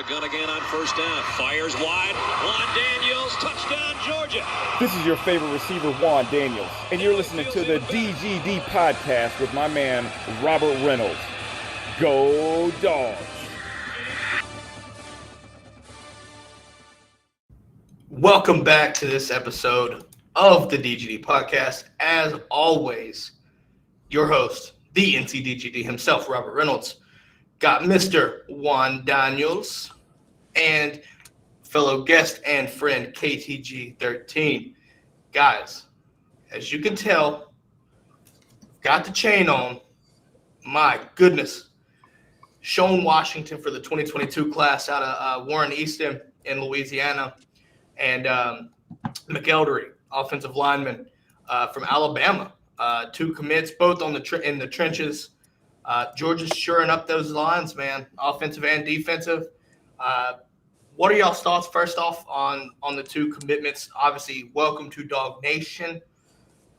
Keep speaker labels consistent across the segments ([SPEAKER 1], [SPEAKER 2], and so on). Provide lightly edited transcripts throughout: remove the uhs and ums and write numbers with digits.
[SPEAKER 1] the gun again on first down. Fires wide. Juan Daniels, touchdown, Georgia.
[SPEAKER 2] This is your favorite receiver, Juan Daniels, and you're listening to the DGD Podcast with my man, Robert Reynolds. Go Dogs!
[SPEAKER 3] Welcome back to this episode of the DGD Podcast. As always, your host, the NCDGD himself, Robert Reynolds, got Mr. Juan Daniels and fellow guest and friend KTG13. Guys, as you can tell, got the chain on. My goodness. Sean Washington for the 2022 class out of Warren Easton in Louisiana. And McElderry, offensive lineman from Alabama. Two commits, both on in the trenches. Georgia's shoring up those lines, man, offensive and defensive. What are y'all's thoughts, first off, on the two commitments? Obviously, welcome to Dog Nation.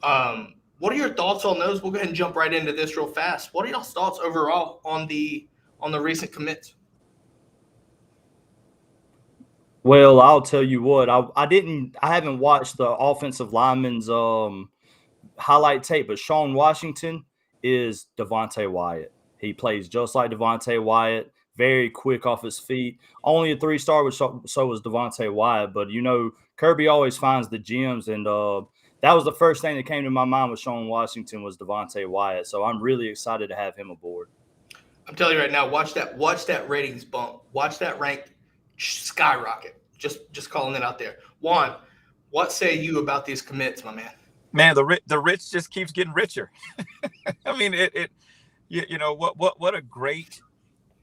[SPEAKER 3] What are your thoughts on those? We'll go ahead and jump right into this real fast. What are y'all's thoughts overall on the recent commits?
[SPEAKER 4] Well, I'll tell you what, I haven't watched the offensive lineman's highlight tape, but Sean Washington is Devontae Wyatt. He plays just like Devontae Wyatt, very quick off his feet. Only a 3-star, so was Devontae Wyatt. But, you know, Kirby always finds the gems, and that was the first thing that came to my mind with Sean Washington was Devontae Wyatt. So I'm really excited to have him aboard.
[SPEAKER 3] I'm telling you right now, watch that ratings bump. Watch that rank skyrocket. Just calling it out there. Juan, what say you about these commits, my man?
[SPEAKER 5] Man, the rich just keeps getting richer. I mean, you know what a great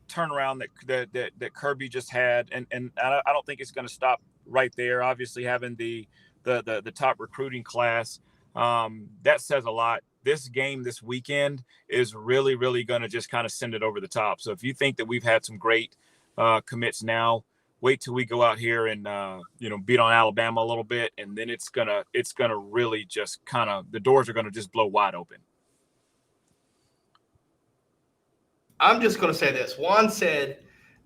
[SPEAKER 5] turnaround that Kirby just had, and I don't think it's going to stop right there. Obviously, having the top recruiting class, that says a lot. This game this weekend is really going to just kind of send it over the top. So if you think that we've had some great commits now, wait till we go out here and beat on Alabama a little bit, and then it's gonna really just kind of, the doors are gonna just blow wide open.
[SPEAKER 3] I'm just gonna say this. Juan said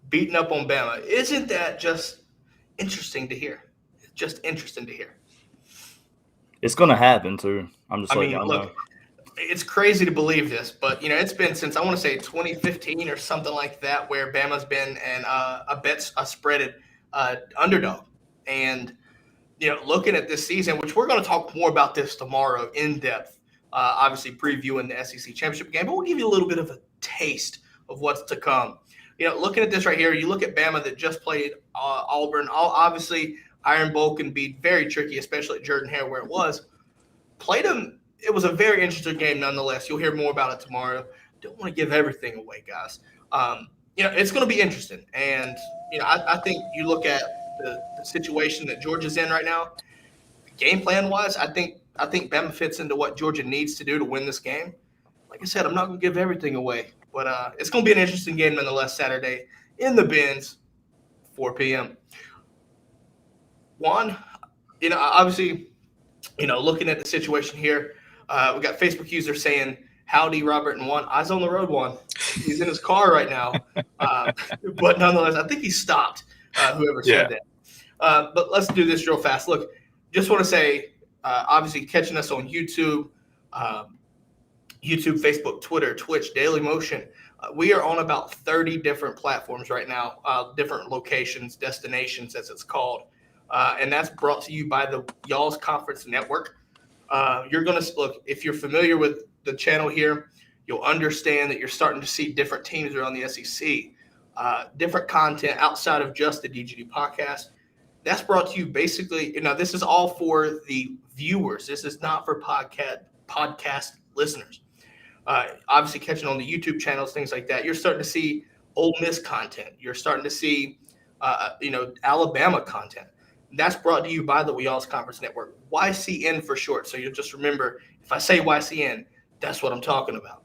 [SPEAKER 3] beating up on Bama. Isn't that just interesting to hear? Just interesting to hear.
[SPEAKER 4] It's gonna happen too. I'm just letting y'all know.
[SPEAKER 3] It's crazy to believe this, but it's been since I want to say 2015 or something like that where Bama's been a spreaded underdog. And looking at this season, which we're going to talk more about this tomorrow in depth, obviously previewing the SEC championship game, but we'll give you a little bit of a taste of what's to come. Looking at this right here, you look at Bama that just played Auburn. Obviously, Iron Bowl can be very tricky, especially at Jordan-Hare where it was. Played them. It was a very interesting game nonetheless. You'll hear more about it tomorrow. Don't want to give everything away, guys. It's going to be interesting. And, I think you look at the situation that Georgia's in right now, game plan-wise, I think Bama fits into what Georgia needs to do to win this game. Like I said, I'm not going to give everything away. But it's going to be an interesting game nonetheless Saturday in the Bins, 4 p.m. Juan, obviously, looking at the situation here, we got Facebook users saying, howdy, Robert and Juan. Eyes on the road, Juan. He's in his car right now. But nonetheless, I think he stopped, whoever said that. But let's do this real fast. Look, just want to say, obviously, catching us on YouTube, Facebook, Twitter, Twitch, Daily Motion. We are on about 30 different platforms right now, different locations, destinations, as it's called. And that's brought to you by the Y'all's Conference Network. You're going to look, if you're familiar with the channel here, you'll understand that you're starting to see different teams around the SEC, different content outside of just the DGD podcast. That's brought to you basically, this is all for the viewers. This is not for podcast listeners. Obviously catching on the YouTube channels, things like that. You're starting to see Ole Miss content. You're starting to see, Alabama content. That's brought to you by the Y'all's Conference Network, YCN for short. So you'll just remember, if I say YCN, that's what I'm talking about.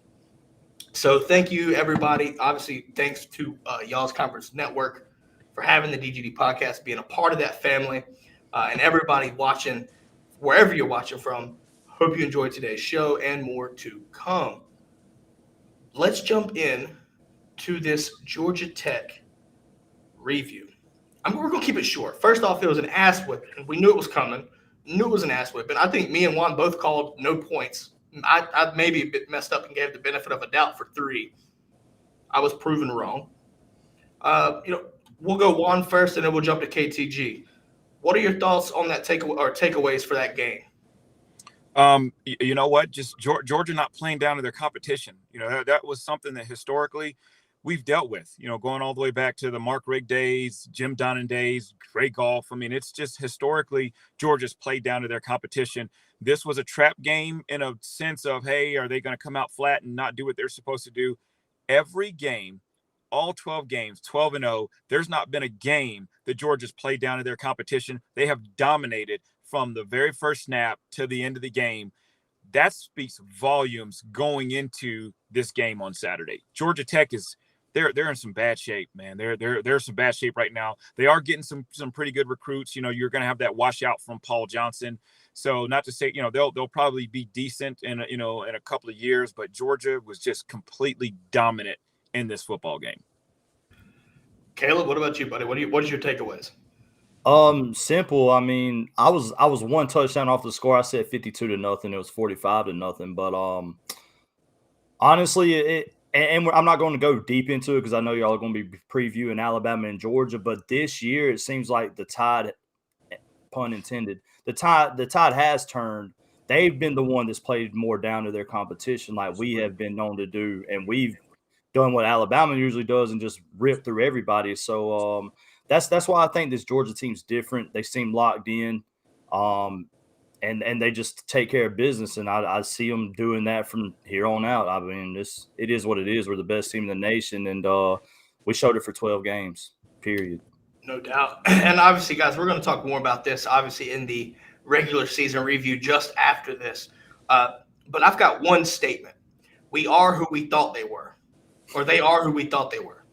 [SPEAKER 3] So thank you, everybody. Obviously, thanks to Y'all's Conference Network for having the DGD podcast, being a part of that family, and everybody watching, wherever you're watching from. Hope you enjoyed today's show and more to come. Let's jump in to this Georgia Tech review. We're going to keep it short. First off, it was an ass whipping. We knew it was coming. Knew it was an ass whipping. I think me and Juan both called no points. I maybe a bit messed up and gave the benefit of a doubt for 3. I was proven wrong. We'll go Juan first, and then we'll jump to KTG. What are your thoughts on that takeaways for that game?
[SPEAKER 5] You know what? Just Georgia not playing down to their competition. That was something that historically we've dealt with, going all the way back to the Mark Richt days, Jim Donnan days, Grey Golf. I mean, it's just historically Georgia's played down to their competition. This was a trap game in a sense of, hey, are they going to come out flat and not do what they're supposed to do? Every game, all 12 games, 12-0, there's not been a game that Georgia's played down to their competition. They have dominated from the very first snap to the end of the game. That speaks volumes going into this game on Saturday. Georgia Tech they're in some bad shape, man. They're in some bad shape right now. They are getting some pretty good recruits. You're going to have that washout from Paul Johnson. So not to say, they'll probably be decent in a couple of years, but Georgia was just completely dominant in this football game.
[SPEAKER 3] Caleb, what about you, buddy? What is your takeaways?
[SPEAKER 4] Simple. I mean, I was one touchdown off the score. I said 52-0. It was 45-0. But honestly, I'm not going to go deep into it because I know y'all are going to be previewing Alabama and Georgia. But this year, it seems like the tide, pun intended, the tide has turned. They've been the one that's played more down to their competition, like we have been known to do, and we've done what Alabama usually does and just rip through everybody. So that's why I think this Georgia team's different. They seem locked in, and they just take care of business. And I see them doing that from here on out. I mean, it is what it is. We're the best team in the nation, and we showed it for 12 games. Period.
[SPEAKER 3] No doubt. And obviously, guys, we're going to talk more about this, obviously, in the regular season review just after this. But I've got one statement. We are who we thought they were, or they are who we thought they were.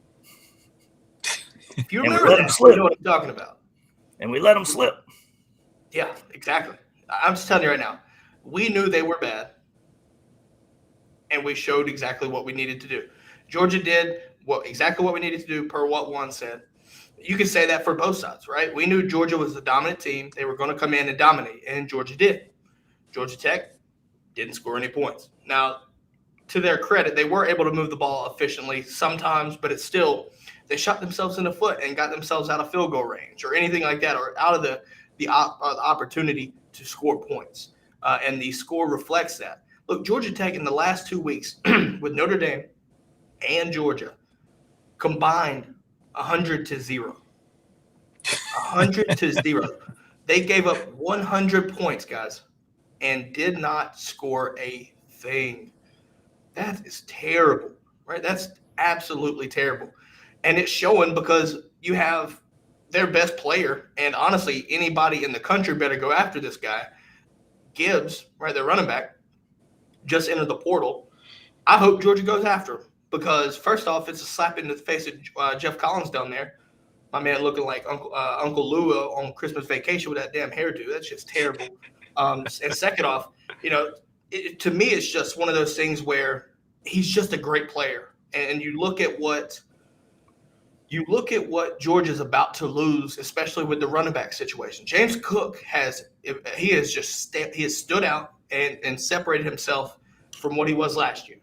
[SPEAKER 3] If you remember that, you know what I'm talking about.
[SPEAKER 4] And we let them slip.
[SPEAKER 3] Yeah, exactly. I'm just telling you right now, we knew they were bad, and we showed exactly what we needed to do. Georgia did exactly what we needed to do per what Juan said. You can say that for both sides, right? We knew Georgia was the dominant team. They were going to come in and dominate, and Georgia did. Georgia Tech didn't score any points. Now, to their credit, they were able to move the ball efficiently sometimes, but it's still – they shot themselves in the foot and got themselves out of field goal range or anything like that, or out of the opportunity to score points. And the score reflects that. Look, Georgia Tech in the last 2 weeks with Notre Dame and Georgia combined 100-0. 100-0. They gave up 100 points, guys, and did not score a thing. That is terrible, right? That's absolutely terrible. And it's showing because you have their best player, and honestly, anybody in the country better go after this guy. Gibbs, right, their running back, just entered the portal. I hope Georgia goes after him because, first off, it's a slap in the face of Jeff Collins down there. My man looking like Uncle Lou on Christmas Vacation with that damn hairdo. That's just terrible. And second off, to me, it's just one of those things where he's just a great player. And you look at what Georgia's about to lose, especially with the running back situation. James Cook has stood out and separated himself from what he was last year.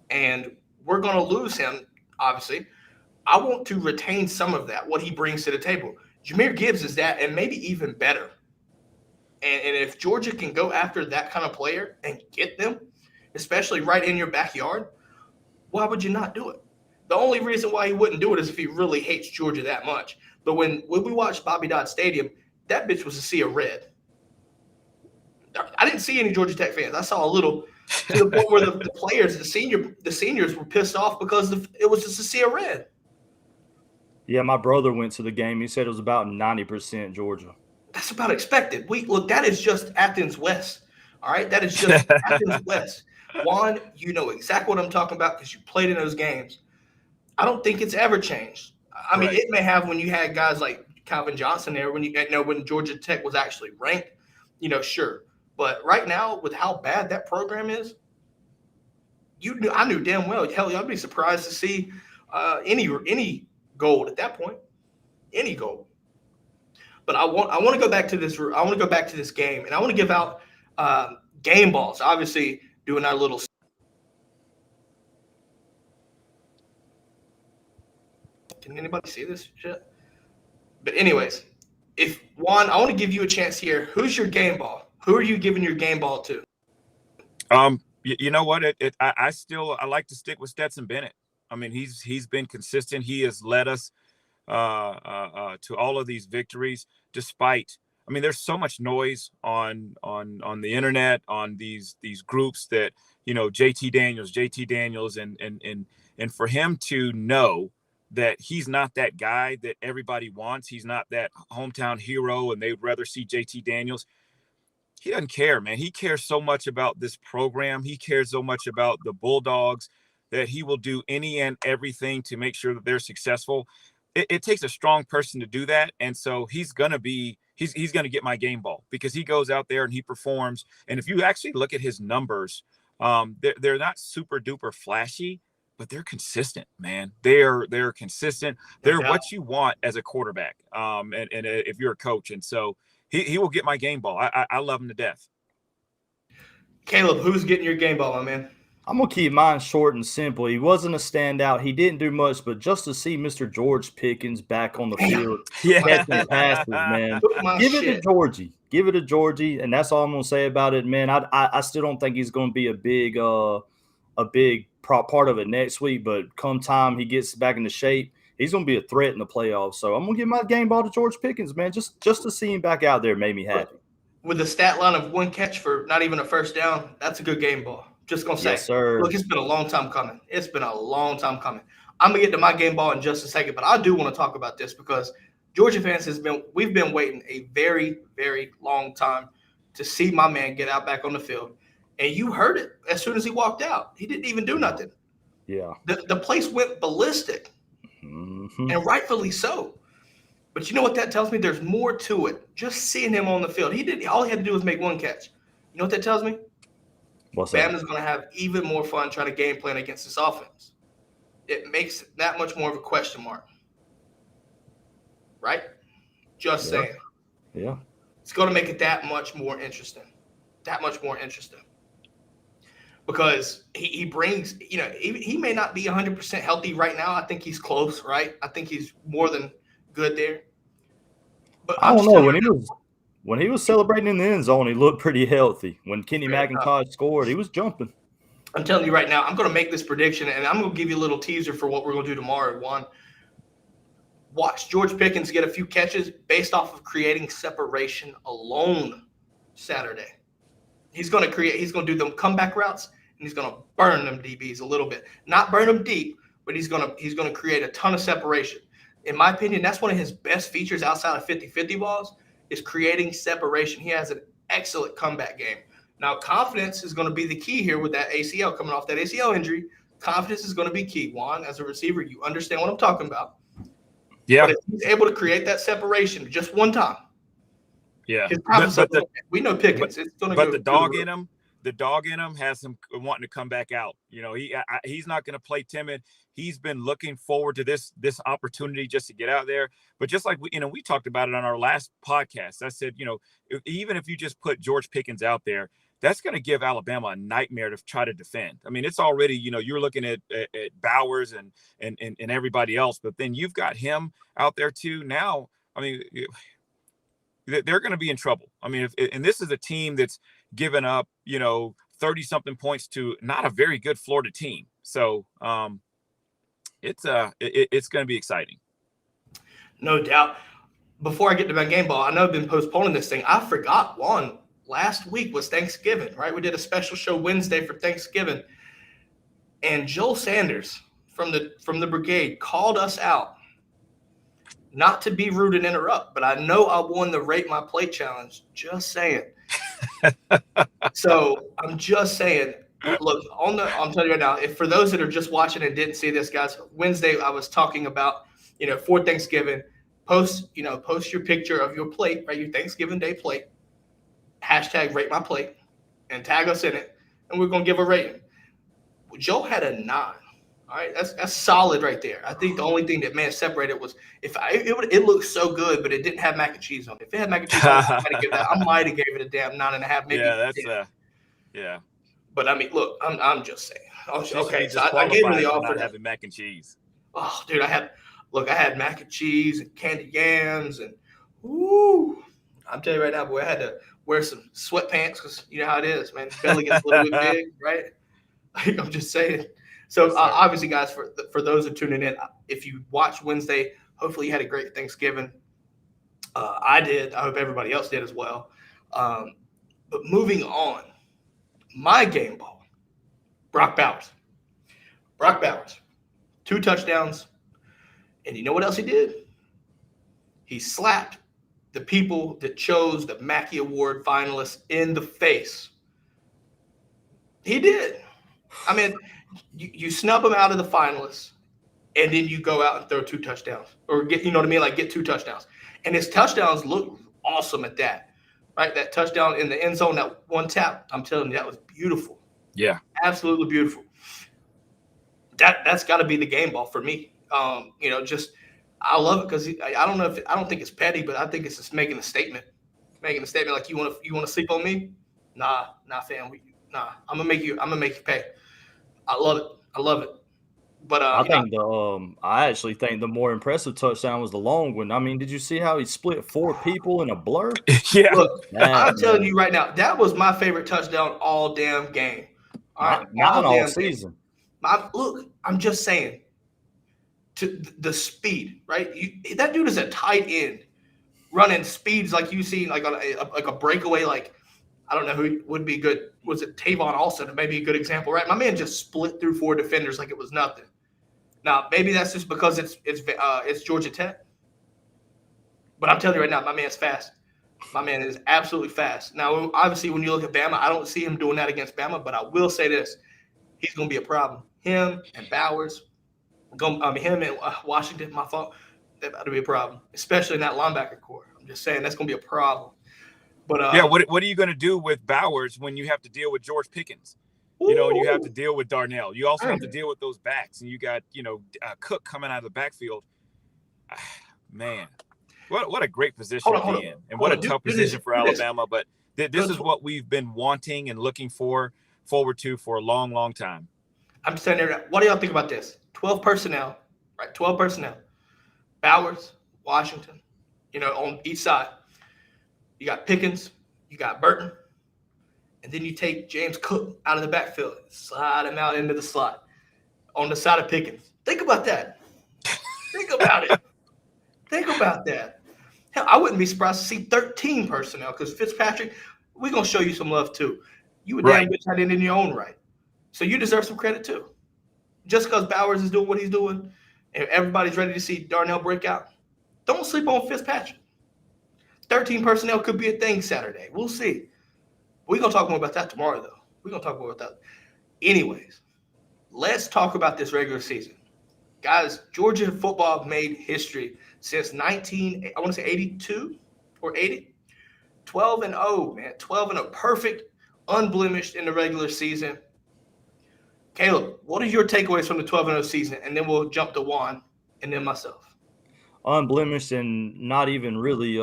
[SPEAKER 3] And we're going to lose him, obviously. I want to retain some of that, what he brings to the table. Jahmyr Gibbs is that, and maybe even better. And if Georgia can go after that kind of player and get them, especially right in your backyard, why would you not do it? The only reason why he wouldn't do it is if he really hates Georgia that much. But when we watched Bobby Dodd Stadium, that bitch was a sea of red. I didn't see any Georgia Tech fans. I saw a little to the point where the players, the seniors were pissed off because it was just a sea of red.
[SPEAKER 4] Yeah, my brother went to the game. He said it was about 90% Georgia.
[SPEAKER 3] That's about expected. Look, that is just Athens West. All right? That is just Athens West. Juan, you know exactly what I'm talking about because you played in those games. I don't think it's ever changed. I mean, it may have when you had guys like Calvin Johnson there, when Georgia Tech was actually ranked, sure. But right now, with how bad that program is, I knew damn well, hell, I'd be surprised to see any gold at that point. any goal. But I want to go back to this. I want to go back to this game, and I want to give out game balls. Obviously, doing our little. Can anybody see this shit? But anyways, if Juan, I want to give you a chance here. Who's your game ball? Who are you giving your game ball to?
[SPEAKER 5] You know what? I like to stick with Stetson Bennett. I mean, he's been consistent. He has led us to all of these victories, despite. I mean, there's so much noise on the internet, on these groups that, you know, JT Daniels, and for him to know that he's not that guy that everybody wants. He's not that hometown hero, and they'd rather see JT Daniels. He doesn't care, man. He cares so much about this program. He cares so much about the Bulldogs that he will do any and everything to make sure that they're successful. It takes a strong person to do that. And so he's going to get my game ball because he goes out there and he performs. And if you actually look at his numbers, they're not super duper flashy, but they're consistent, man. They're consistent. They're what you want as a quarterback. And if you're a coach. And so he will get my game ball. I love him to death.
[SPEAKER 3] Caleb, who's getting your game ball, my man?
[SPEAKER 4] I'm going to keep mine short and simple. He wasn't a standout. He didn't do much, but just to see Mr. George Pickens back on the field, catching passes, man. Give it to Georgie. Give it to Georgie, and that's all I'm going to say about it, man. I still don't think he's going to be a big part of it next week, but come time he gets back into shape, he's going to be a threat in the playoffs. So I'm going to give my game ball to George Pickens, man. Just to see him back out there made me happy. With
[SPEAKER 3] the stat line of 1 catch for not even a first down, that's a good game ball. Just going to say,
[SPEAKER 4] yes, sir.
[SPEAKER 3] Look, it's been a long time coming. I'm going to get to my game ball in just a second, but I do want to talk about this because Georgia fans we've been waiting a very, very long time to see my man get out back on the field. And you heard it as soon as he walked out. He didn't even do nothing.
[SPEAKER 4] Yeah.
[SPEAKER 3] The place went ballistic, and rightfully so. But you know what that tells me? There's more to it. Just seeing him on the field. All he had to do was make 1 catch. You know what that tells me?
[SPEAKER 4] What's that?
[SPEAKER 3] Bama's going to have even more fun trying to game plan against this offense. It makes it that much more of a question mark. Right? Just saying.
[SPEAKER 4] Yeah.
[SPEAKER 3] It's going to make it that much more interesting. Because he brings, you know, he may not be 100% healthy right now. I think he's close, right? I think he's more than good there. But
[SPEAKER 4] I don't know. When he was celebrating in the end zone, he looked pretty healthy. When Kenny McIntosh scored, he was jumping.
[SPEAKER 3] I'm telling you right now, I'm going to make this prediction, and I'm going to give you a little teaser for what we're going to do tomorrow, Juan. Watch George Pickens get a few catches based off of creating separation alone Saturday. He's going to do them comeback routes, and he's going to burn them DBs a little bit. Not burn them deep, but he's going to create a ton of separation. In my opinion, that's one of his best features outside of 50-50 balls is creating separation. He has an excellent comeback game. Now, confidence is going to be the key here with that ACL coming off that ACL injury. Confidence is going to be key. Juan, as a receiver, you understand what I'm talking about.
[SPEAKER 5] Yeah.
[SPEAKER 3] But if he's able to create that separation just one time.
[SPEAKER 5] Yeah.
[SPEAKER 3] We know Pickens.
[SPEAKER 5] But the dog in him has him wanting to come back out. You know, he's not going to play timid. He's been looking forward to this opportunity just to get out there. But just like we talked about it on our last podcast, I said, you know, even if you just put George Pickens out there, that's going to give Alabama a nightmare to try to defend. I mean, it's already, you know, you're looking at Bowers and everybody else, but then you've got him out there too. Now, I mean, they're going to be in trouble. I mean, and this is a team that's given up, you know, 30-something points to not a very good Florida team. So it's going to be exciting.
[SPEAKER 3] No doubt. Before I get to my game ball, I know I've been postponing this thing. I forgot one. Last week was Thanksgiving, right? We did a special show Wednesday for Thanksgiving. And Joel Sanders from the brigade called us out. Not to be rude and interrupt, but I know I won the Rate My Plate challenge. Just saying. So I'm just saying, look, I'm telling you right now, if for those that are just watching and didn't see this, guys, Wednesday I was talking about, you know, for Thanksgiving, post your picture of your plate, right? Your Thanksgiving Day plate, hashtag Rate My Plate, and tag us in it, and we're gonna give a rating. Joe had a 9. All right, that's solid right there. I think the only thing that separated was it looked so good, but it didn't have mac and cheese on it. If it had mac and cheese on it, I might have gave it a damn 9.5, maybe.
[SPEAKER 5] Yeah, that's yeah.
[SPEAKER 3] But I mean, look, I'm just saying. Okay, so I gave her the offer.
[SPEAKER 5] Not having mac and cheese.
[SPEAKER 3] Oh, dude, I had mac and cheese and candied yams and woo. I'm telling you right now, boy, I had to wear some sweatpants because you know how it is, man. Belly gets a little bit big, right? I'm just saying. So obviously, guys, for those who are tuning in, if you watched Wednesday, hopefully you had a great Thanksgiving. I did. I hope everybody else did as well. But moving on, my game ball, Brock Bowers. 2 touchdowns. And you know what else he did? He slapped the people that chose the Mackey Award finalists in the face. He did. I mean, you snub them out of the finalists, and then you go out and throw 2 touchdowns. Or get 2 touchdowns. And his touchdowns look awesome at that. Right? That touchdown in the end zone, that one tap, I'm telling you, that was beautiful.
[SPEAKER 5] Yeah.
[SPEAKER 3] Absolutely beautiful. That's got to be the game ball for me. I love it because I don't think it's petty, but I think it's just making a statement. Making a statement like you want to sleep on me? Nah, fam. I'm gonna make you pay. I love it. But
[SPEAKER 4] I actually think the more impressive touchdown was the long one. I mean, did you see how he split 4 people in a blur?
[SPEAKER 5] Yeah.
[SPEAKER 3] Look, I'm telling you right now, that was my favorite touchdown all damn game.
[SPEAKER 4] Not all season.
[SPEAKER 3] Look, I'm just saying. To the speed, right? That dude is a tight end, running speeds like you see, like on a breakaway. Like I don't know who would be good. Was it Tavon Alston? Maybe a good example, right? My man just split through 4 defenders like it was nothing. Now maybe that's just because it's Georgia Tech, but I'm telling you right now, my man's fast. My man is absolutely fast. Now, obviously, when you look at Bama, I don't see him doing that against Bama, but I will say this: he's going to be a problem. Him and Bowers. Him and Washington, my fault. That ought to be a problem, especially in that linebacker core. I'm just saying that's going to be a problem. But
[SPEAKER 5] what are you going to do with Bowers when you have to deal with George Pickens? You know, and you have to deal with Darnell. You also have to deal with those backs, and you got Cook coming out of the backfield. Man, what a great position to be in, and what a tough position for Alabama. But this is what we've been wanting and looking forward to for a long, long time.
[SPEAKER 3] I'm standing there. What do y'all think about this? 12 personnel, right? 12 personnel. Bowers, Washington, on each side. You got Pickens, you got Burton, and then you take James Cook out of the backfield, slide him out into the slot on the side of Pickens. Think about that. Think about it. Think about that. Hell, I wouldn't be surprised to see 13 personnel because Fitzpatrick, we're going to show you some love too. You were damn good tight end in your own right. So you deserve some credit too. Just because Bowers is doing what he's doing and everybody's ready to see Darnell break out, don't sleep on Fitzpatrick. 13 personnel could be a thing Saturday. We'll see. We're going to talk more about that tomorrow, though. We're going to talk more about that. Anyways, let's talk about this regular season. Guys, Georgia football made history since 82 or 80. 12-0, man. 12-0. Perfect, unblemished in the regular season. Caleb, what are your takeaways from the 12-0 season? And then we'll jump to Juan and then myself.
[SPEAKER 4] Unblemished and not even really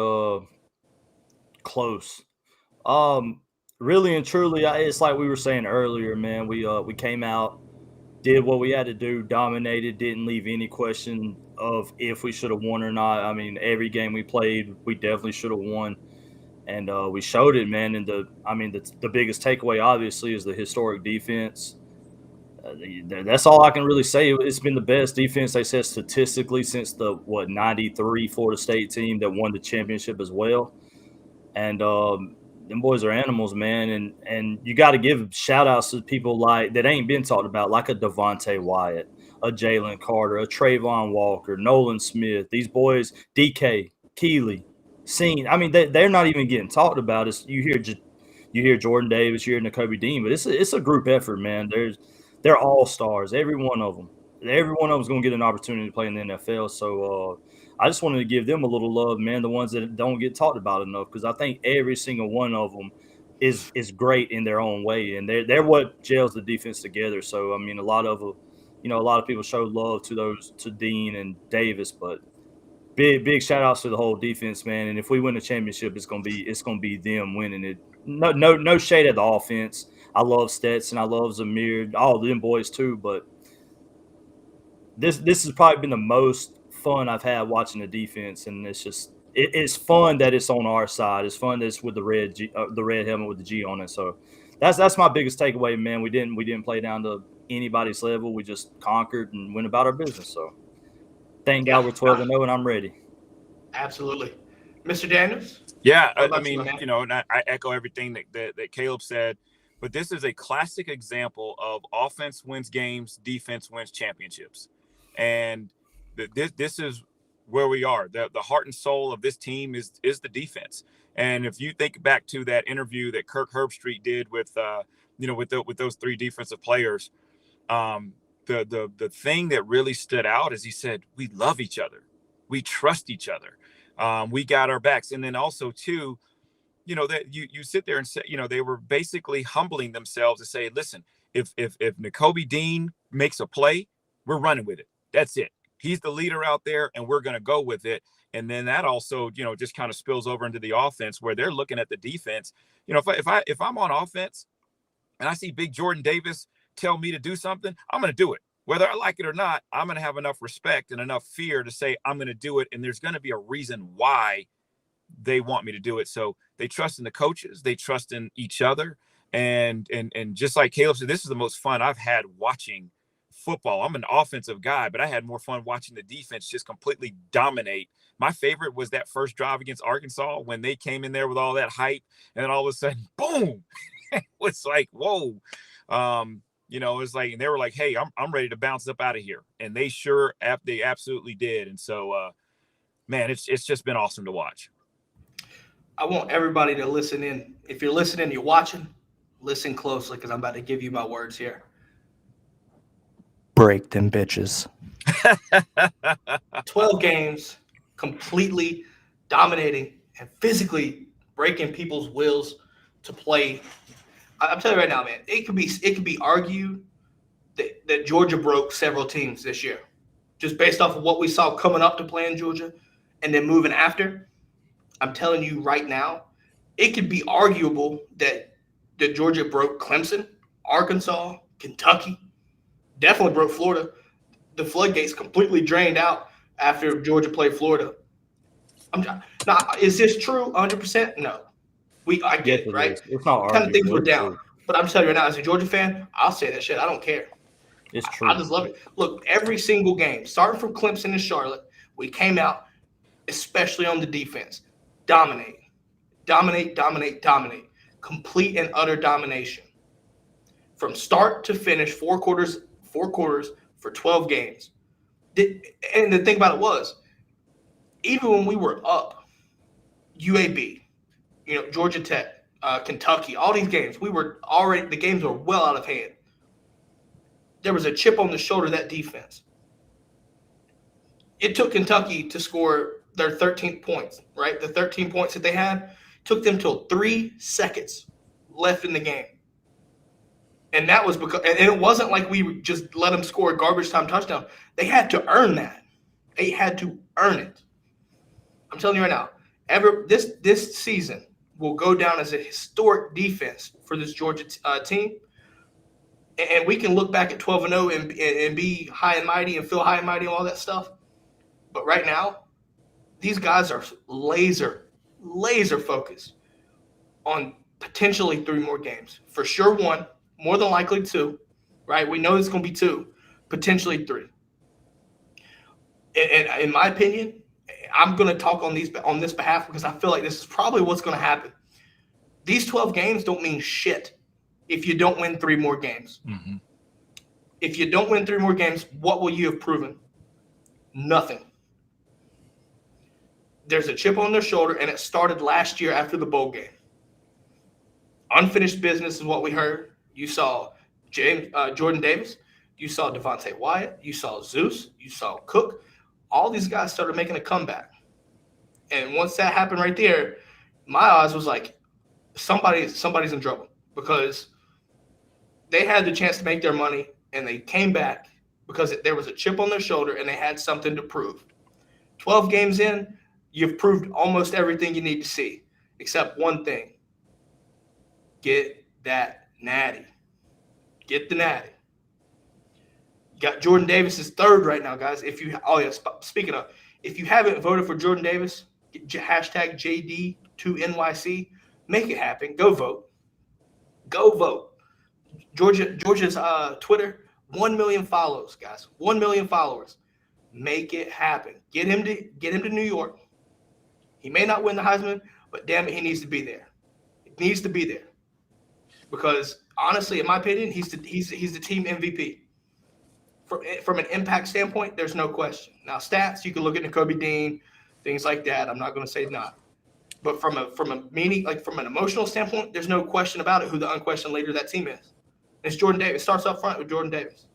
[SPEAKER 4] close. Really and truly, it's like we were saying earlier, man. We came out, did what we had to do, dominated, didn't leave any question of if we should have won or not. I mean, every game we played, we definitely should have won. And we showed it, man. And the biggest takeaway, obviously, is the historic defense. That's all I can really say. It's been the best defense, they said, statistically since the 93 Florida State team that won the championship as well. And them boys are animals, man. And you got to give shout outs to people like that ain't been talked about, like a Devontae Wyatt, a Jalen Carter, a Trayvon Walker, Nolan Smith. These boys, DK, Keeley, Seen. I mean, they're not even getting talked about. You hear Jordan Davis, you hear Nakobe Dean, but it's a group effort, man. They're all stars, every one of them. Every one of them is going to get an opportunity to play in the NFL. So I just wanted to give them a little love, man, the ones that don't get talked about enough, because I think every single one of them is great in their own way, and they're what gels the defense together. So, I mean, a lot of a lot of people show love to Dean and Davis, but big shout outs to the whole defense, man. And if we win the championship, it's gonna be them winning it. No shade at the offense. I love Stetson, I love Zamir, all of them boys too, but this has probably been the most fun I've had watching the defense, and it's fun that it's on our side. It's fun that it's with the red helmet with the G on it. So that's my biggest takeaway, man. We didn't play down to anybody's level. We just conquered and went about our business. So thank God we're 12-0, and I'm ready.
[SPEAKER 3] Absolutely, Mr. Daniels.
[SPEAKER 5] Yeah, I mean, and I echo everything that Caleb said. But this is a classic example of offense wins games, defense wins championships. And this is where we are. The heart and soul of this team is the defense. And if you think back to that interview that Kirk Herbstreit did with with those three defensive players, the thing that really stood out is he said, we love each other. We trust each other. We got our backs. And then also too, that you sit there and say, they were basically humbling themselves to say, listen, if Nakobe Dean makes a play, we're running with it. That's it. He's the leader out there, and we're going to go with it. And then that also, just kind of spills over into the offense where they're looking at the defense. If I'm on offense and I see Big Jordan Davis tell me to do something, I'm going to do it. Whether I like it or not, I'm going to have enough respect and enough fear to say I'm going to do it. And there's going to be a reason why they want me to do it. So they trust in the coaches, they trust in each other. And just like Caleb said, this is the most fun I've had watching football. I'm an offensive guy, but I had more fun watching the defense just completely dominate. My favorite was that first drive against Arkansas when they came in there with all that hype, and then all of a sudden, boom! It's like, whoa. It's like, and they were like, hey, I'm ready to bounce up out of here. And they absolutely did. And so, man, it's just been awesome to watch.
[SPEAKER 3] I want everybody to listen in. If you're listening, you're watching, listen closely because I'm about to give you my words here. Break them bitches. 12 games, completely dominating and physically breaking people's wills to play. I'm telling you right now, man, it could be argued that Georgia broke several teams this year, just based off of what we saw coming up to play in Georgia and then moving after. I'm telling you right now, it could be arguable that Georgia broke Clemson, Arkansas, Kentucky, definitely broke Florida. The floodgates completely drained out after Georgia played Florida. Now, is this true 100%? No. I get it, right?
[SPEAKER 4] It's not
[SPEAKER 3] kind of things were down.
[SPEAKER 4] True.
[SPEAKER 3] But I'm telling you right now, as a Georgia fan, I'll say that shit. I don't care.
[SPEAKER 4] It's true.
[SPEAKER 3] I just love it. Look, every single game, starting from Clemson and Charlotte, we came out, especially on the defense, dominate. Complete and utter domination. From start to finish, four quarters for 12 games. And the thing about it was, even when we were up, UAB, Georgia Tech, Kentucky, all these games, the games were well out of hand. There was a chip on the shoulder of that defense. It took Kentucky to score their 13 points, right? The 13 points that they had took them till 3 seconds left in the game. And that was because, and it wasn't like we just let them score a garbage time touchdown. They had to earn that. They had to earn it. I'm telling you right now, this season will go down as a historic defense for this Georgia team. And we can look back at 12-0 and be high and mighty and feel high and mighty and all that stuff. But right now, these guys are laser focused on potentially 3 more games. For sure 1, more than likely 2, right? We know it's going to be 2, potentially 3. And in my opinion, I'm going to talk on this behalf because I feel like this is probably what's going to happen. These 12 games don't mean shit if you don't win 3 more games.
[SPEAKER 5] Mm-hmm.
[SPEAKER 3] If you don't win 3 more games, what will you have proven? Nothing. There's a chip on their shoulder, and it started last year after the bowl game. Unfinished business is what we heard. You saw Jordan Davis. You saw Devontae Wyatt. You saw Zeus. You saw Cook. All these guys started making a comeback. And once that happened right there, my eyes was like, somebody's in trouble because they had the chance to make their money, and they came back because there was a chip on their shoulder and they had something to prove. 12 games in, you've proved almost everything you need to see, except one thing. Get that natty. Get the natty. You got Jordan Davis is third right now, guys. Speaking of, if you haven't voted for Jordan Davis, hashtag JD2NYC, make it happen. Go vote. Go vote. Georgia's Twitter, 1 million follows, guys. 1 million followers. Make it happen. Get him to New York. He may not win the Heisman, but damn it, he needs to be there. He needs to be there. Because honestly, in my opinion, he's the team MVP. From an impact standpoint, there's no question. Now, stats, you can look at Nakobe Dean, things like that. I'm not going to say not. But from a meaning, like from an emotional standpoint, there's no question about it who the unquestioned leader of that team is. It's Jordan Davis. It starts up front with Jordan Davis.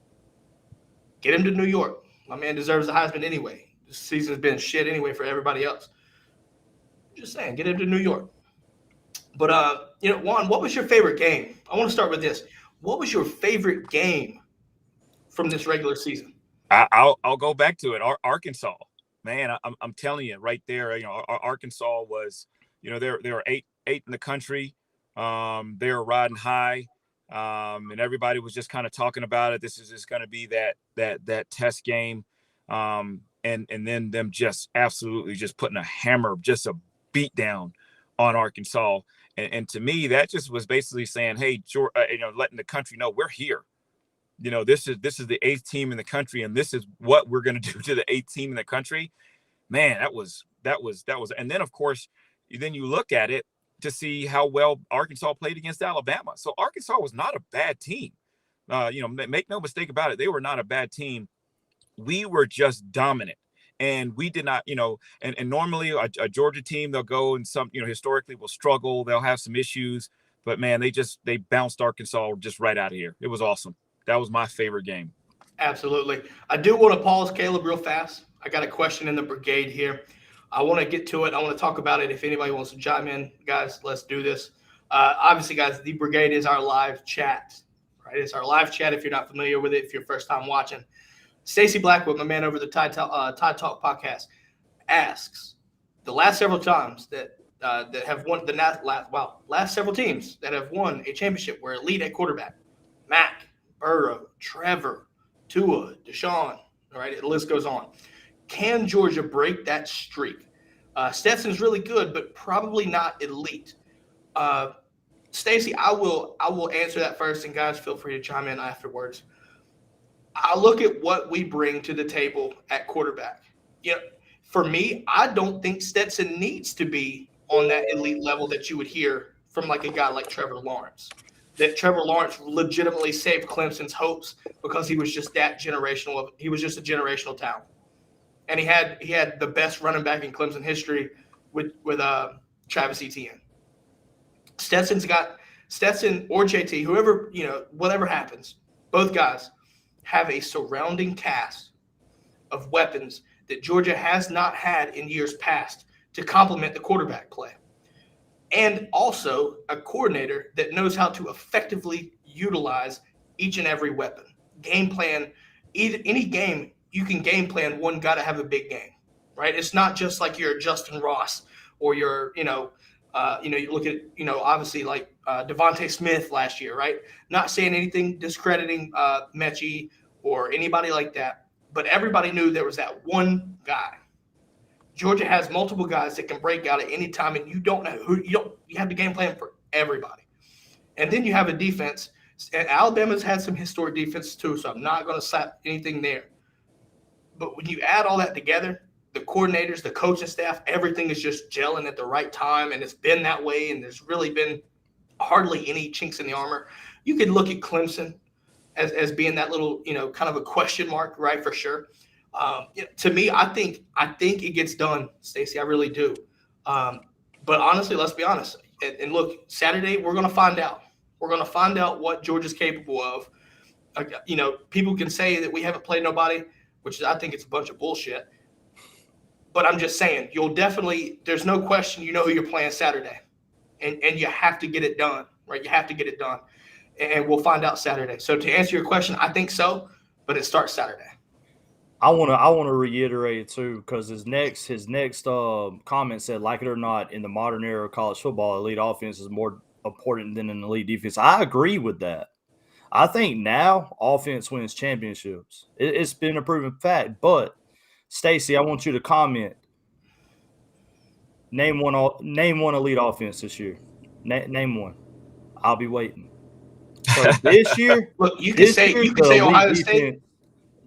[SPEAKER 3] Get him to New York. My man deserves the Heisman anyway. This season's been shit anyway for everybody else. Just saying, get him to New York. But, Juan, what was your favorite game? I want to start with this. What was your favorite game from this regular season?
[SPEAKER 5] I'll go back to it. Arkansas, man, I'm telling you right there, Arkansas was, they were eight in the country. They were riding high. And everybody was just kind of talking about it. This is just going to be that test game. And then them just absolutely just putting a hammer, just a beat down on Arkansas. And to me, that just was basically saying, hey, letting the country know we're here. This is the 8th team in the country, and this is what we're going to do to the 8th team in the country. Man, that was. And then, of course, then you look at it to see how well Arkansas played against Alabama. So Arkansas was not a bad team. Make no mistake about it. They were not a bad team. We were just dominant. And we did not, and normally a Georgia team, they'll go and historically will struggle. They'll have some issues. But, man, they bounced Arkansas just right out of here. It was awesome. That was my favorite game.
[SPEAKER 3] Absolutely. I do want to pause, Caleb, real fast. I got a question in the brigade here. I want to get to it. I want to talk about it. If anybody wants to chime in, guys, let's do this. Obviously, guys, the brigade is our live chat, right? It's our live chat if you're not familiar with it, if you're first time watching. Stacey Blackwood, my man over the Tide Talk podcast, asks, the last several times that have won last several teams that have won a championship were elite at quarterback. Mac, Burrow, Trevor, Tua, Deshaun, all right, the list goes on. Can Georgia break that streak? Stetson's really good, but probably not elite. Stacey, I will answer that first, and guys, feel free to chime in afterwards. I look at what we bring to the table at quarterback. For me, I don't think Stetson needs to be on that elite level that you would hear from like a guy like Trevor Lawrence. That Trevor Lawrence legitimately saved Clemson's hopes because he was just that generational. He was just a generational talent, and he had the best running back in Clemson history with Travis Etienne. Stetson or JT, whoever whatever happens, both guys have a surrounding cast of weapons that Georgia has not had in years past to complement the quarterback play. And also a coordinator that knows how to effectively utilize each and every weapon. Game plan, any game, you can game plan one guy to have a big game, right? It's not just like you're Justin Ross or you're, you look at, obviously like Devontae Smith last year, right? Not saying anything discrediting Mechie or anybody like that, but everybody knew there was that one guy. Georgia has multiple guys that can break out at any time, and you don't know who you have the game plan for everybody. And then you have a defense, and Alabama's had some historic defense too, so I'm not going to slap anything there. But when you add all that together, the coordinators, the coaching staff, everything is just gelling at the right time, and it's been that way, and there's really been hardly any chinks in the armor. You could look at Clemson as being that little, kind of a question mark, right, for sure. To me, I think it gets done, Stacey. I really do. But honestly, let's be honest. And look, Saturday, we're going to find out. We're going to find out what Georgia's capable of. People can say that we haven't played nobody, which I think it's a bunch of bullshit. But I'm just saying, there's no question who you're playing Saturday. And you have to get it done, right? You have to get it done. And we'll find out Saturday. So to answer your question, I think so. but it starts Saturday.
[SPEAKER 4] I want to reiterate too, because his next comment said, like it or not, in the modern era of college football, elite offense is more important than an elite defense. I agree with that. I think now offense wins championships. It's been a proven fact. But Stacy, I want you to comment. Name one elite offense this year. Name one. I'll be waiting. So this year,
[SPEAKER 3] look, you can say Ohio State.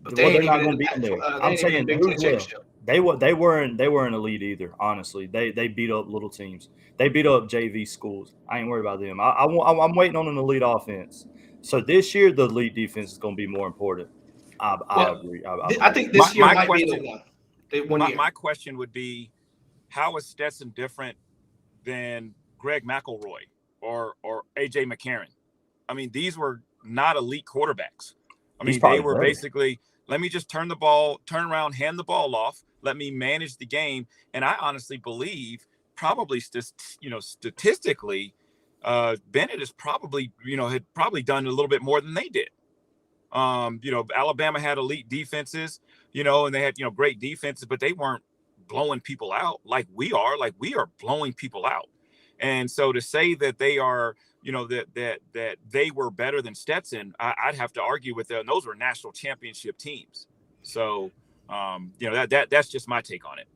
[SPEAKER 4] But they're not going to be in there. I'm saying who's left. They weren't elite either. Honestly, they beat up little teams. They beat up JV schools. I ain't worried about them. I'm waiting on an elite offense. So this year, the elite defense is going to be more important. I agree.
[SPEAKER 3] I think this year might be the one.
[SPEAKER 5] My question would be, how is Stetson different than Greg McElroy or AJ McCarron? I mean, these were not elite quarterbacks. I mean, they were basically, let me just turn around, hand the ball off, let me manage the game. And I honestly believe probably, statistically, Bennett is probably, had probably done a little bit more than they did. Alabama had elite defenses, and they had, great defenses, but they weren't blowing people out like we are. Like, we are blowing people out. And so to say that they are, that they were better than Stetson, I'd have to argue with them. Those were national championship teams. So, that's just my take on it.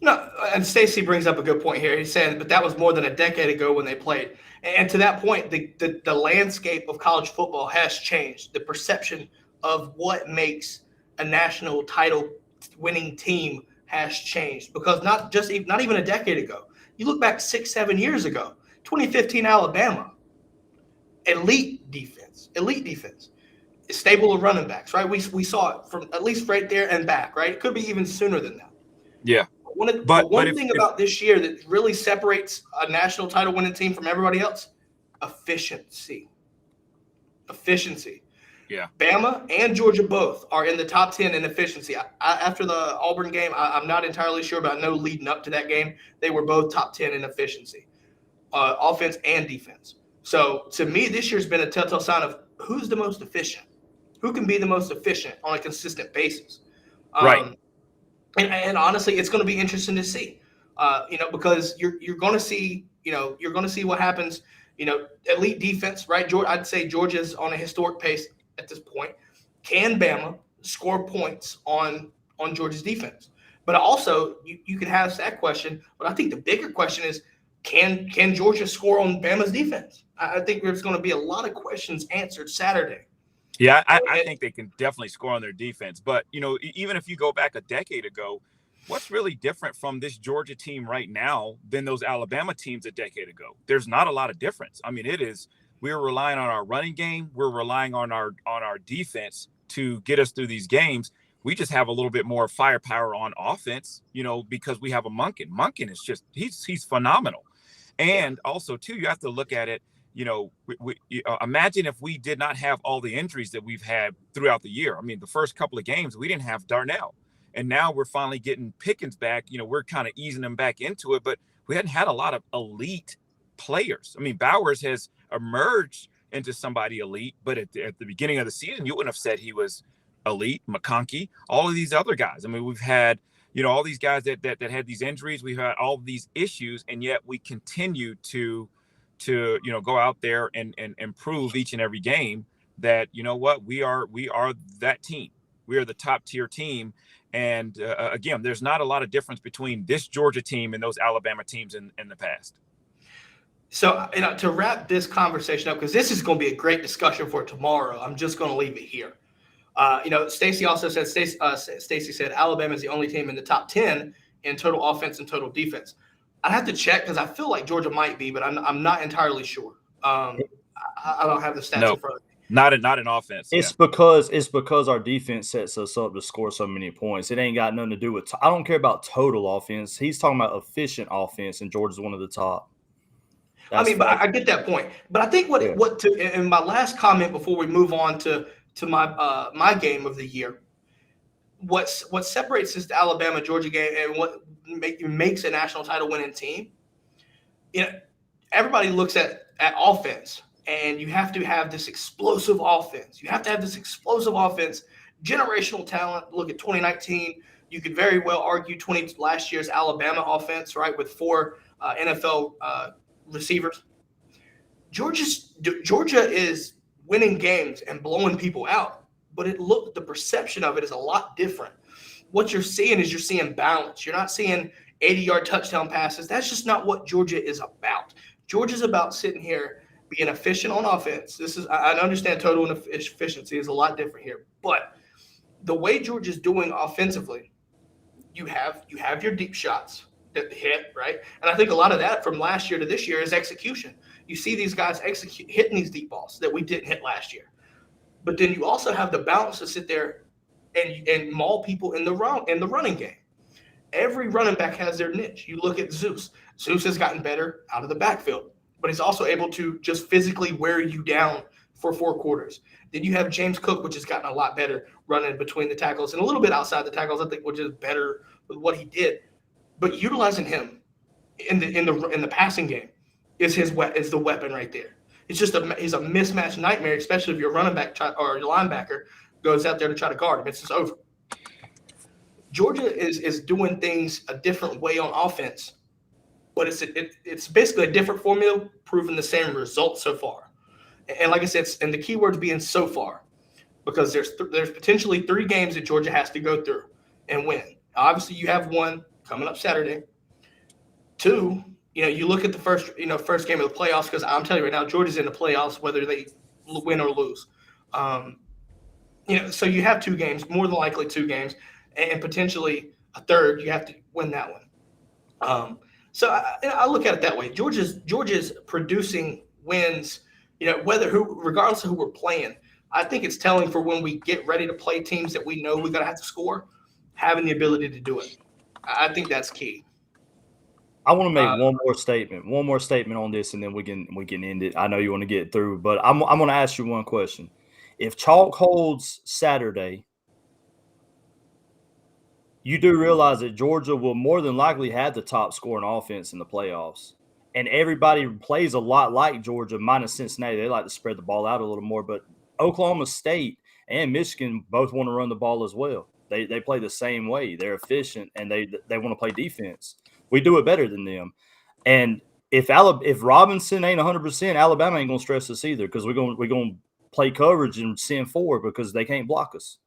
[SPEAKER 3] No, and Stacy brings up a good point here. He's saying, but that was more than a decade ago when they played. And to that point, the landscape of college football has changed. The perception of what makes a national title winning team has changed, because not even a decade ago. You look back 6-7 years ago, 2015 Alabama, elite defense, stable of running backs, right? We saw it from at least right there and back, right? It could be even sooner than that. Yeah. One thing about this year that really separates a national title winning team from everybody else, efficiency. Yeah. Bama and Georgia both are in the top 10 in efficiency. After the Auburn game, I'm not entirely sure, but I know leading up to that game, they were both top 10 in efficiency, offense and defense. So to me, this year's been a telltale sign of who's the most efficient, who can be the most efficient on a consistent basis. Right. And honestly, it's going to be interesting to see, because you're going to see, what happens, elite defense, right? I'd say Georgia's on a historic pace at this point. Can Bama score points on Georgia's defense? But also, you can have that question. But I think the bigger question is, can Georgia score on Bama's defense? I think there's going to be a lot of questions answered Saturday.
[SPEAKER 5] Yeah, I think they can definitely score on their defense. But, even if you go back a decade ago, what's really different from this Georgia team right now than those Alabama teams a decade ago? There's not a lot of difference. I mean, we're relying on our running game. We're relying on our defense to get us through these games. We just have a little bit more firepower on offense, because we have a Monken. Monken is just, he's phenomenal. And also, too, you have to look at it. Imagine if we did not have all the injuries that we've had throughout the year. I mean, the first couple of games, we didn't have Darnell. And now we're finally getting Pickens back. We're kind of easing them back into it. But we hadn't had a lot of elite players. I mean, Bowers has emerged into somebody elite. But at the beginning of the season, you wouldn't have said he was elite. McConkey, all of these other guys. I mean, we've had, all these guys that had these injuries. We've had all of these issues. And yet we continue to go out there and prove each and every game that, we are that team. We are the top tier team. And again, there's not a lot of difference between this Georgia team and those Alabama teams in the past.
[SPEAKER 3] So, to wrap this conversation up, because this is going to be a great discussion for tomorrow, I'm just going to leave it here. Stacy also said, Stacy said Alabama is the only team in the top 10 in total offense and total defense. I'd have to check because I feel like Georgia might be, but I'm not entirely sure. I don't have the stats in front of me.
[SPEAKER 5] Not in offense.
[SPEAKER 4] It's because our defense sets us up to score so many points. It ain't got nothing to do with. I don't care about total offense. He's talking about efficient offense, and Georgia's one of the top.
[SPEAKER 3] But I get that point. But I think in my last comment before we move on to my game of the year, what separates this Alabama Georgia game and what makes a national title winning team, everybody looks at offense and you have to have this explosive offense. You have to have this explosive offense, generational talent. Look at 2019. You could very well argue last year's Alabama offense, right, with 4 NFL receivers. Georgia is winning games and blowing people out, but the perception of it is a lot different. What you're seeing is balance. You're not seeing 80-yard touchdown passes. That's just not what Georgia is about. Georgia's about sitting here being efficient on offense. I understand total efficiency is a lot different here, but the way Georgia's doing offensively, you have your deep shots that hit, right? And I think a lot of that from last year to this year is execution. You see these guys hitting these deep balls that we didn't hit last year. But then you also have the balance to sit there and maul people in the running game. Every running back has their niche. You look at Zeus. Zeus has gotten better out of the backfield, but he's also able to just physically wear you down for 4 quarters. Then you have James Cook, which has gotten a lot better running between the tackles and a little bit outside the tackles, I think, which is better with what he did. But utilizing him in the passing game is the weapon right there. It's just he's a mismatched nightmare, especially if your running back or your linebacker goes out there to try to guard him. It's just over. Georgia is doing things a different way on offense, but it's basically a different formula, proving the same results so far. And like I said, and the key words being so far, because there's potentially 3 games that Georgia has to go through and win. Obviously, you have 1 coming up Saturday. 2, you look at the first game of the playoffs, because I'm telling you right now, Georgia's in the playoffs whether they win or lose. So you have 2 games, more than likely 2 games, and potentially a third. You have to win that one. So I look at it that way. Georgia's producing wins. Regardless of who we're playing. I think it's telling for when we get ready to play teams that we know we're gonna have to score, having the ability to do it. I think that's key.
[SPEAKER 4] I want to make one more statement on this, and then we can end it. I know you want to get through, but I'm going to ask you one question. If chalk holds Saturday, you do realize that Georgia will more than likely have the top scoring offense in the playoffs. And everybody plays a lot like Georgia, minus Cincinnati. They like to spread the ball out a little more. But Oklahoma State and Michigan both want to run the ball as well. They play the same way. They're efficient, and they want to play defense. We do it better than them. And if Robinson ain't 100%, Alabama ain't going to stress us either, because we're going to play coverage and send forward because they can't block us.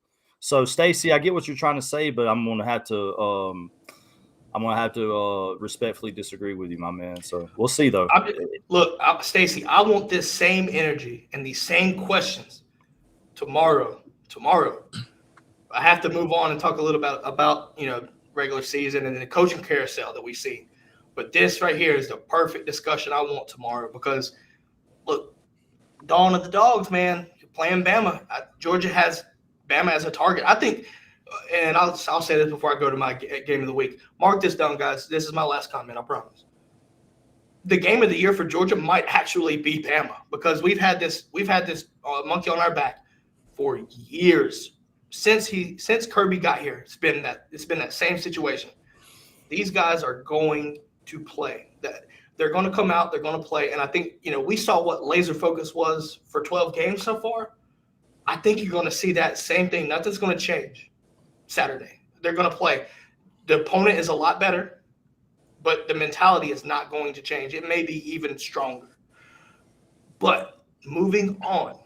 [SPEAKER 4] So, Stacey, I get what you're trying to say, but I'm going to have to respectfully disagree with you, my man. So we'll see, though.
[SPEAKER 3] Stacey, I want this same energy and these same questions tomorrow. I have to move on and talk a little about regular season and the coaching carousel that we see. But this right here is the perfect discussion I want tomorrow, because look, dawn of the dogs, man. You're playing Bama. Georgia has Bama as a target. I think. And I'll say this before I go to my game of the week. Mark this down, guys. This is my last comment, I promise. The game of the year for Georgia might actually be Bama, because we've had this monkey on our back for years. Since Kirby got here, it's been that same situation. These guys are going to play. They're going to come out. They're going to play. And I think we saw what laser focus was for 12 games so far. I think you're going to see that same thing. Nothing's going to change Saturday. They're going to play. The opponent is a lot better, but the mentality is not going to change. It may be even stronger. But moving on,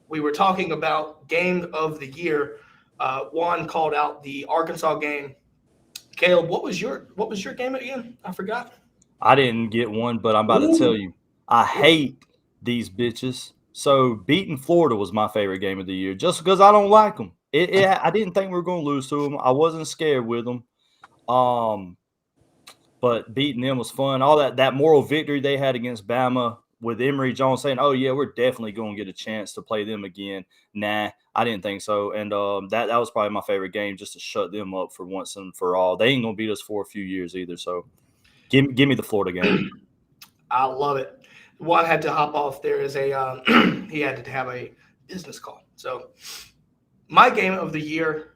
[SPEAKER 3] we were talking about game of the year. Juan called out the Arkansas game. Caleb, what was your game again? I forgot.
[SPEAKER 4] I didn't get one, but I'm about to tell you. I hate these bitches. So beating Florida was my favorite game of the year, just because I don't like them. I didn't think we were going to lose to them. I wasn't scared with them. But beating them was fun. All that moral victory they had against Bama, with Emory Jones saying, "Oh yeah, we're definitely going to get a chance to play them again." Nah, I didn't think so. And that was probably my favorite game, just to shut them up for once and for all. They ain't going to beat us for a few years either. So give me the Florida game.
[SPEAKER 3] I love it. Juan had to hop off. There is he had to have a business call. So my game of the year,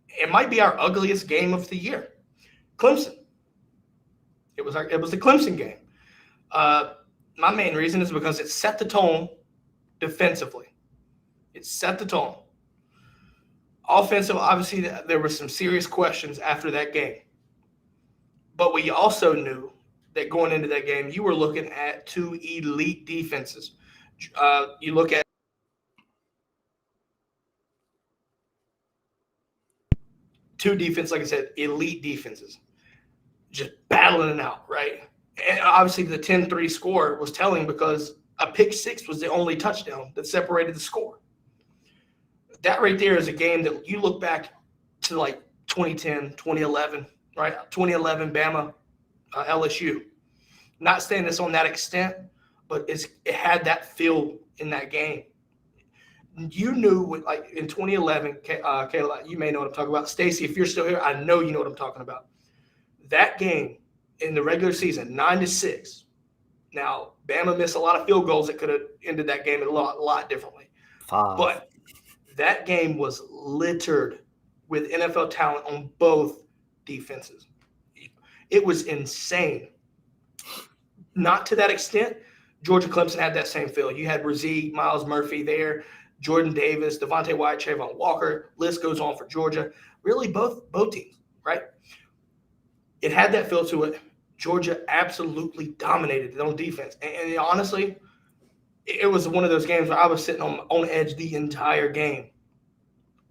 [SPEAKER 3] it might be our ugliest game of the year. Clemson. It was the Clemson game. My main reason is because it set the tone defensively. It set the tone. Offensive, obviously, there were some serious questions after that game. But we also knew that going into that game, you were looking at two elite defenses. You look at two defense, like I said, elite defenses, just battling it out, right? And obviously the 10-3 score was telling because a pick six was the only touchdown that separated the score. That right there is a game that you look back to like 2010, 2011, right? 2011 Bama, LSU. Not saying this on that extent, but it had that feel in that game. You knew, like in 2011, Kayla, you may know what I'm talking about. Stacy, if you're still here, I know you know what I'm talking about. That game in the regular season, 9-6. Now, Bama missed a lot of field goals that could have ended that game a lot differently.
[SPEAKER 4] 5.
[SPEAKER 3] But that game was littered with NFL talent on both defenses. It was insane. Not to that extent. Georgia Clemson had that same feel. You had Razzie, Miles Murphy there, Jordan Davis, Devontae Wyatt, Trayvon Walker. List goes on for Georgia. Really, both teams, right? It had that feel to it. Georgia absolutely dominated it on defense. And honestly, it was one of those games where I was sitting on edge the entire game.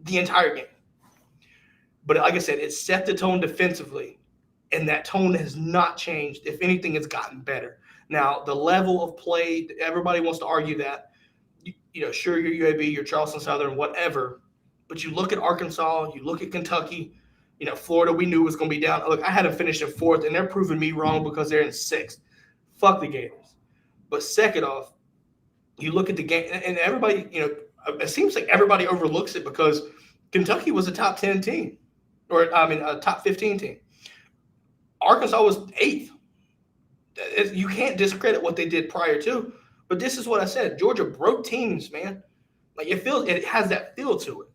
[SPEAKER 3] The entire game. But like I said, it set the tone defensively, and that tone has not changed. If anything, it's gotten better. Now, the level of play, everybody wants to argue that. You know, sure, you're UAB, you're Charleston Southern, whatever. But you look at Arkansas, you look at Kentucky, you know, Florida, we knew was going to be down. Look, I had them finish in 4th, and they're proving me wrong because they're in 6th. Fuck the Gators. But second off, you look at the game, and everybody, you know, it seems like everybody overlooks it because Kentucky was a top 10 team, or I mean, a top 15 team. Arkansas was 8th. You can't discredit what they did prior to. But this is what I said. Georgia broke teams, man. Like it has that feel to it.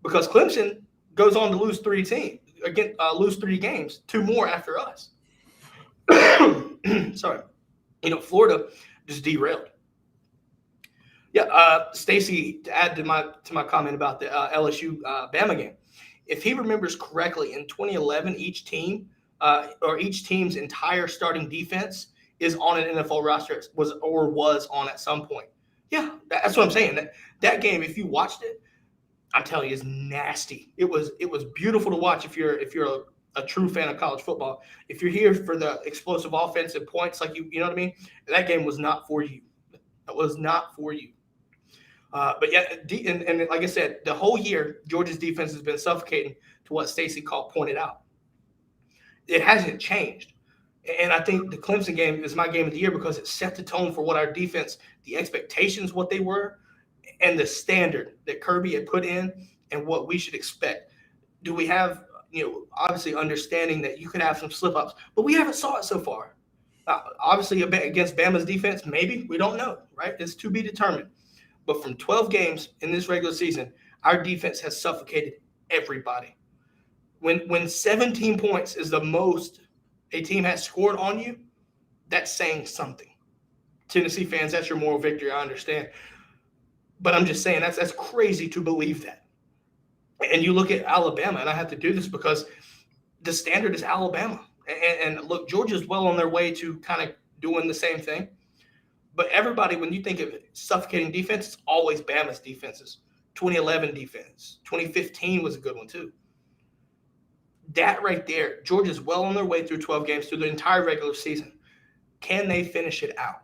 [SPEAKER 3] Because Clemson goes on to lose 3 games, 2 more after us. Sorry. You know, Florida just derailed. Yeah, Stacy, to add to my comment about the LSU Bama game, if he remembers correctly, in 2011, each team's entire starting defense is on an NFL roster, was on at some point. Yeah, that's what I'm saying. That game, if you watched it, I'm telling you, is nasty. It was beautiful to watch if you're a true fan of college football. If you're here for the explosive offensive points, like you know what I mean. That game was not for you. It was not for you. But yeah, and like I said, the whole year Georgia's defense has been suffocating to what Stacy pointed out. It hasn't changed. And I think the Clemson game is my game of the year because it set the tone for what our defense, the expectations, what they were, and the standard that Kirby had put in and what we should expect. Do we have, you know, obviously understanding that you could have some slip-ups, but we haven't saw it so far. Obviously against Bama's defense, maybe, we don't know, right? It's to be determined. But from 12 games in this regular season, our defense has suffocated everybody. When 17 points is the most a team has scored on you, that's saying something. Tennessee fans, that's your moral victory, I understand. But I'm just saying that's crazy to believe that. And you look at Alabama, and I have to do this because the standard is Alabama. And look, Georgia's well on their way to kind of doing the same thing. But everybody, when you think of suffocating defense, it's always Bama's defenses. 2011 defense. 2015 was a good one too. That right there, Georgia's well on their way through 12 games through the entire regular season. Can they finish it out?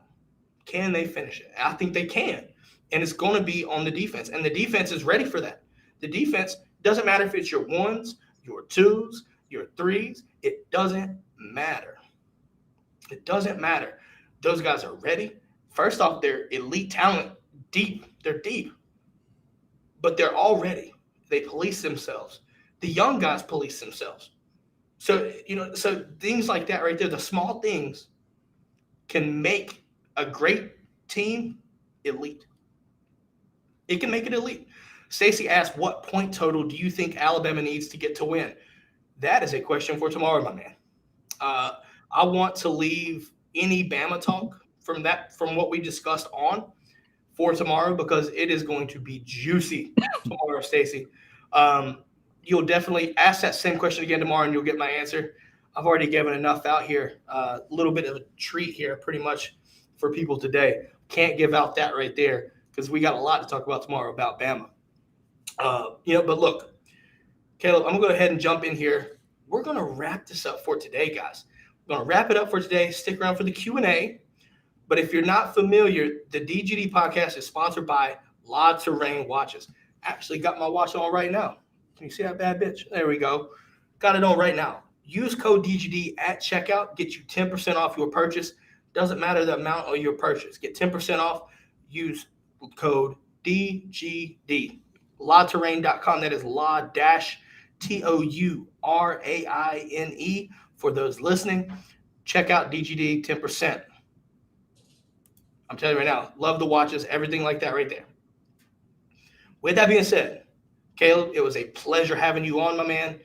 [SPEAKER 3] Can they finish it? I think they can. And it's going to be on the defense. And the defense is ready for that. The defense doesn't matter if it's your 1s, your 2s, your 3s. It doesn't matter. It doesn't matter. Those guys are ready. First off, they're elite talent, deep. They're deep. But they're all ready. They police themselves. The young guys police themselves. So, you know, so things like that right there, the small things can make a great team elite. It can make it elite. Stacy asked, what point total do you think Alabama needs to get to win? That is a question for tomorrow, my man. I want to leave any Bama talk from what we discussed on for tomorrow, because it is going to be juicy tomorrow, Stacy. You'll definitely ask that same question again tomorrow, and you'll get my answer. I've already given enough out here. A little bit of a treat here, pretty much, for people today. Can't give out that right there because we got a lot to talk about tomorrow about Bama. But look, Caleb, I'm going to go ahead and jump in here. We're going to wrap this up for today, guys. We're going to wrap it up for today. Stick around for the Q&A. But if you're not familiar, the DGD podcast is sponsored by La Terrain Watches. Actually got my watch on right now. Can you see that bad bitch? There we go. Got it on right now. Use code DGD at checkout. Get you 10% off your purchase. Doesn't matter the amount of your purchase. Get 10% off. Use code DGD. LaTerrain.com. That is LaTouraine for those listening. Check out DGD 10%. I'm telling you right now, love the watches, everything like that right there. With that being said, Caleb, it was a pleasure having you on, my man.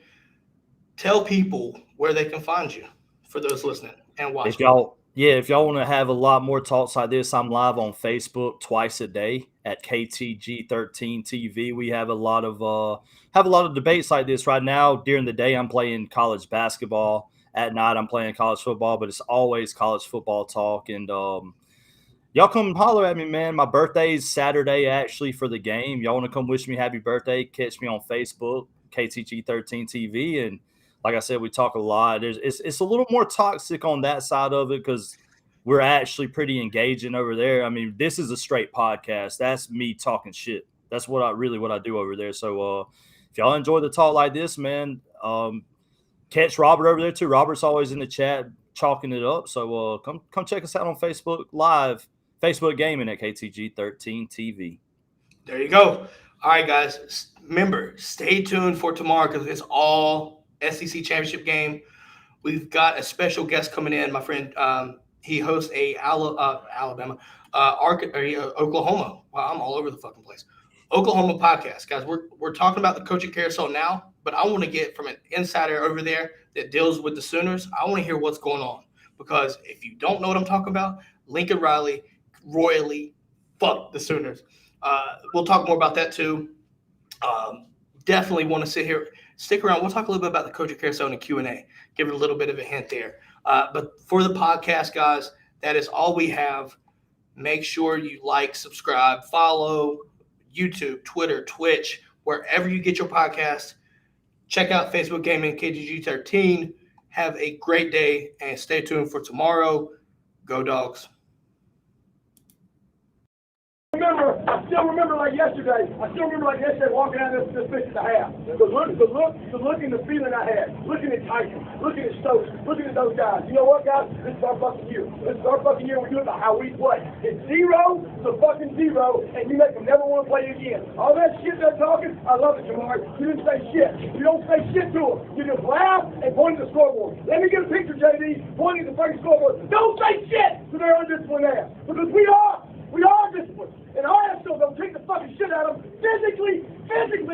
[SPEAKER 3] Tell people where they can find you for those listening and watching.
[SPEAKER 4] If y'all want to have a lot more talks like this, I'm live on Facebook twice a day at KTG13 TV. We have a lot of debates like this right now. During the day, I'm playing college basketball. At night, I'm playing college football, but it's always college football talk. And y'all come holler at me, man. My birthday's Saturday, actually, for the game. Y'all want to come wish me happy birthday? Catch me on Facebook, KTG13 TV, and like I said, we talk a lot. It's a little more toxic on that side of it because we're actually pretty engaging over there. I mean, this is a straight podcast. That's me talking shit. That's what I do over there. So if y'all enjoy the talk like this, man, catch Robert over there too. Robert's always in the chat chalking it up. So come check us out on Facebook Live, Facebook Gaming at KTG13 TV.
[SPEAKER 3] There you go. All right, guys. Remember, stay tuned for tomorrow because it's all SEC championship game. We've got a special guest coming in, my friend. He hosts a Oklahoma. Wow, I'm all over the fucking place. Oklahoma podcast, guys. We're talking about the coaching carousel now, but I want to get from an insider over there that deals with the Sooners. I want to hear what's going on because if you don't know what I'm talking about, Lincoln Riley royally fucked the Sooners. We'll talk more about that too. Definitely want to stick around. We'll talk a little bit about the coaching carousel and Q&A. Give it a little bit of a hint there. But for the podcast, guys, that is all we have. Make sure you like, subscribe, follow YouTube, Twitter, Twitch, wherever you get your podcast. Check out Facebook Gaming KTG13. Have a great day and stay tuned for tomorrow. Go Dogs.
[SPEAKER 6] I still remember like yesterday walking out of this pitch at the half. The look and the feeling I had, looking at Tyson, looking at Stokes, looking at those guys. You know what, guys? This is our fucking year. This is our fucking year. We do it by how we play. It's 0 to fucking 0, and you make them never want to play again. All that shit they're talking, I love it, Jamar. You didn't say shit. You don't say shit to them. You just laugh and point at the scoreboard. Let me get a picture, JD, pointing at the fucking scoreboard. Don't say shit to their undisciplined ass, because we are disciplined. And our ass still don't take the fucking shit out of them. Physically,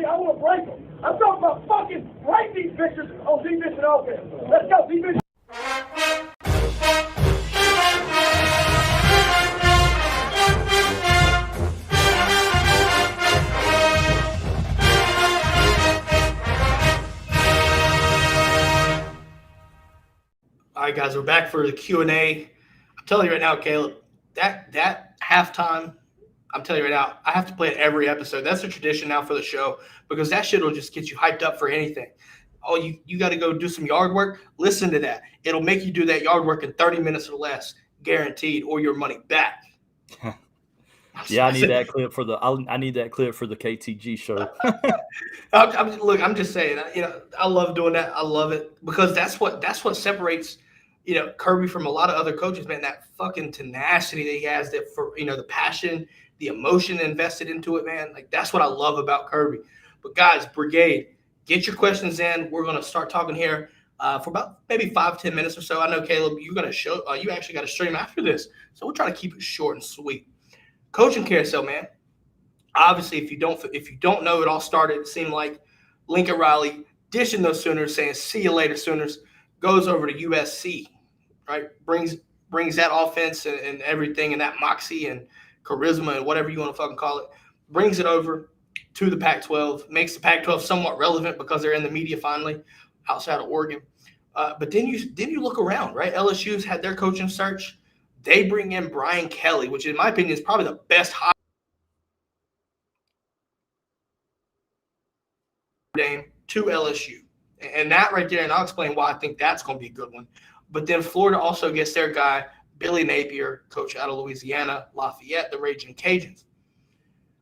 [SPEAKER 6] I want to break them. I'm talking about fucking break these bitches on defense and offense. Let's go, defense.
[SPEAKER 3] All right, guys, we're back for the Q&A. I'm telling you right now, Caleb, that halftime, I'm telling you right now, I have to play it every episode. That's a tradition now for the show because that shit will just get you hyped up for anything. Oh, you got to go do some yard work? Listen to that. It'll make you do that yard work in 30 minutes or less, guaranteed, or your money back.
[SPEAKER 4] Yeah, I need that clip for the KTG show.
[SPEAKER 3] I'm just saying, I love doing that. I love it because that's what separates, Kirby from a lot of other coaches, man. That fucking tenacity that he has, that for the passion, the emotion invested into it, man. Like that's what I love about Kirby. But guys, Brigade, get your questions in. We're gonna start talking here for about maybe 5-10 minutes or so. I know Caleb, you're gonna show. You actually got a stream after this, so we'll try to keep it short and sweet. Coaching carousel, man. Obviously, if you don't know, it all started. It seemed like Lincoln Riley dishing those Sooners, saying "See you later, Sooners." Goes over to USC, right? Brings brings that offense and everything and that moxie and charisma and whatever you want to fucking call it, brings it over to the Pac-12, makes the Pac-12 somewhat relevant because they're in the media finally outside of Oregon. But then you look around, right? LSU's had their coaching search. They bring in Brian Kelly, which in my opinion is probably the best hire game to LSU. And that right there, and I'll explain why I think that's going to be a good one. But then Florida also gets their guy, Billy Napier, coach out of Louisiana, Lafayette, the Raging Cajuns.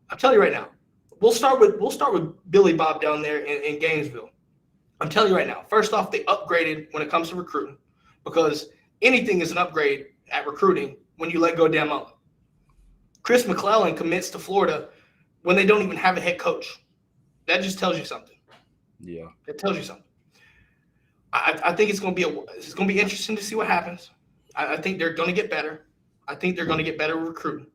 [SPEAKER 3] I'll tell you right now, we'll start with Billy Bob down there in Gainesville. I'm telling you right now, first off, they upgraded when it comes to recruiting because anything is an upgrade at recruiting when you let go of Dan Mullen. Chris McClellan commits to Florida when they don't even have a head coach. That just tells you something.
[SPEAKER 4] Yeah.
[SPEAKER 3] It tells you something. I think it's going to be interesting to see what happens. I think they're going to get better. I think they're going to get better recruiting.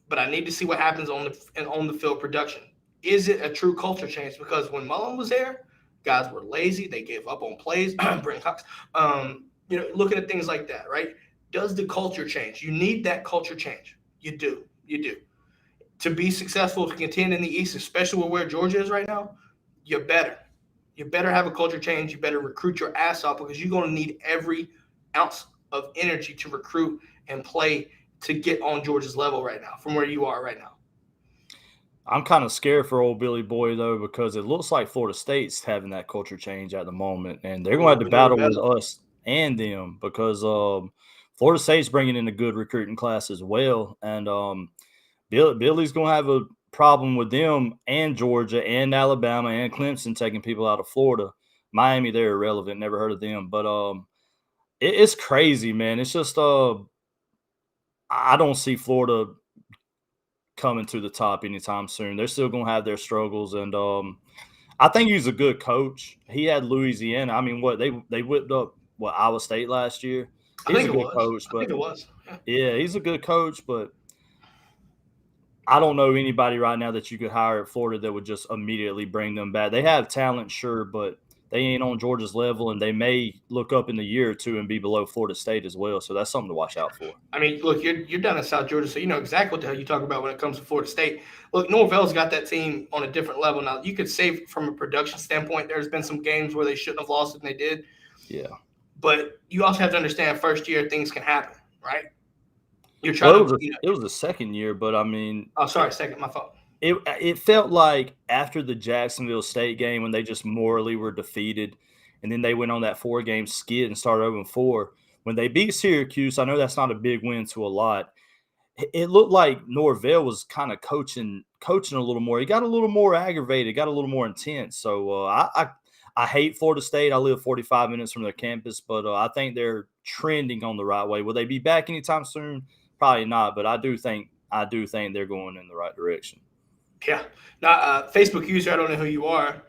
[SPEAKER 3] But I need to see what happens on the field production. Is it a true culture change? Because when Mullen was there, guys were lazy. They gave up on plays. Brent Cox. Looking at things like that, right? Does the culture change? You need that culture change. You do. To be successful, to contend in the East, especially with where Georgia is right now, you better have a culture change. You better recruit your ass off because you're going to need every ounce of energy to recruit and play to get on Georgia's level right now from where you are right now.
[SPEAKER 4] I'm kind of scared for old Billy Boy, though, because it looks like Florida State's having that culture change at the moment, and they're going to have to battle with us and them because Florida State's bringing in a good recruiting class as well, and Billy's going to have a problem with them and Georgia and Alabama and Clemson taking people out of Florida. Miami, they're irrelevant. Never heard of them, but it's crazy, man. It's just I don't see Florida coming to the top anytime soon. They're still going to have their struggles, and I think he's a good coach. He had Louisiana. I mean, they whipped up Iowa State last year. He's a good coach, but I think it was. Yeah, he's a good coach, but I don't know anybody right now that you could hire at Florida that would just immediately bring them back. They have talent, sure, but they ain't on Georgia's level, and they may look up in the year or two and be below Florida State as well. So that's something to watch out for.
[SPEAKER 3] I mean, look, you're down in South Georgia, so you know exactly what the hell you talk about when it comes to Florida State. Look, Norvell's got that team on a different level now. You could say from a production standpoint, there's been some games where they shouldn't have lost and they did.
[SPEAKER 4] Yeah.
[SPEAKER 3] But you also have to understand first year things can happen, right?
[SPEAKER 4] It was the second year, but I mean –
[SPEAKER 3] oh, sorry, second, my fault.
[SPEAKER 4] It felt like after the Jacksonville State game when they just morally were defeated, and then they went on that 4-game skid and started 0-4. When they beat Syracuse, I know that's not a big win to a lot. It looked like Norvell was kind of coaching a little more. He got a little more aggravated, got a little more intense. So I hate Florida State. I live 45 minutes from their campus, but I think they're trending on the right way. Will they be back anytime soon? Probably not, but I do think they're going in the right direction.
[SPEAKER 3] Yeah. Now, Facebook user, I don't know who you are,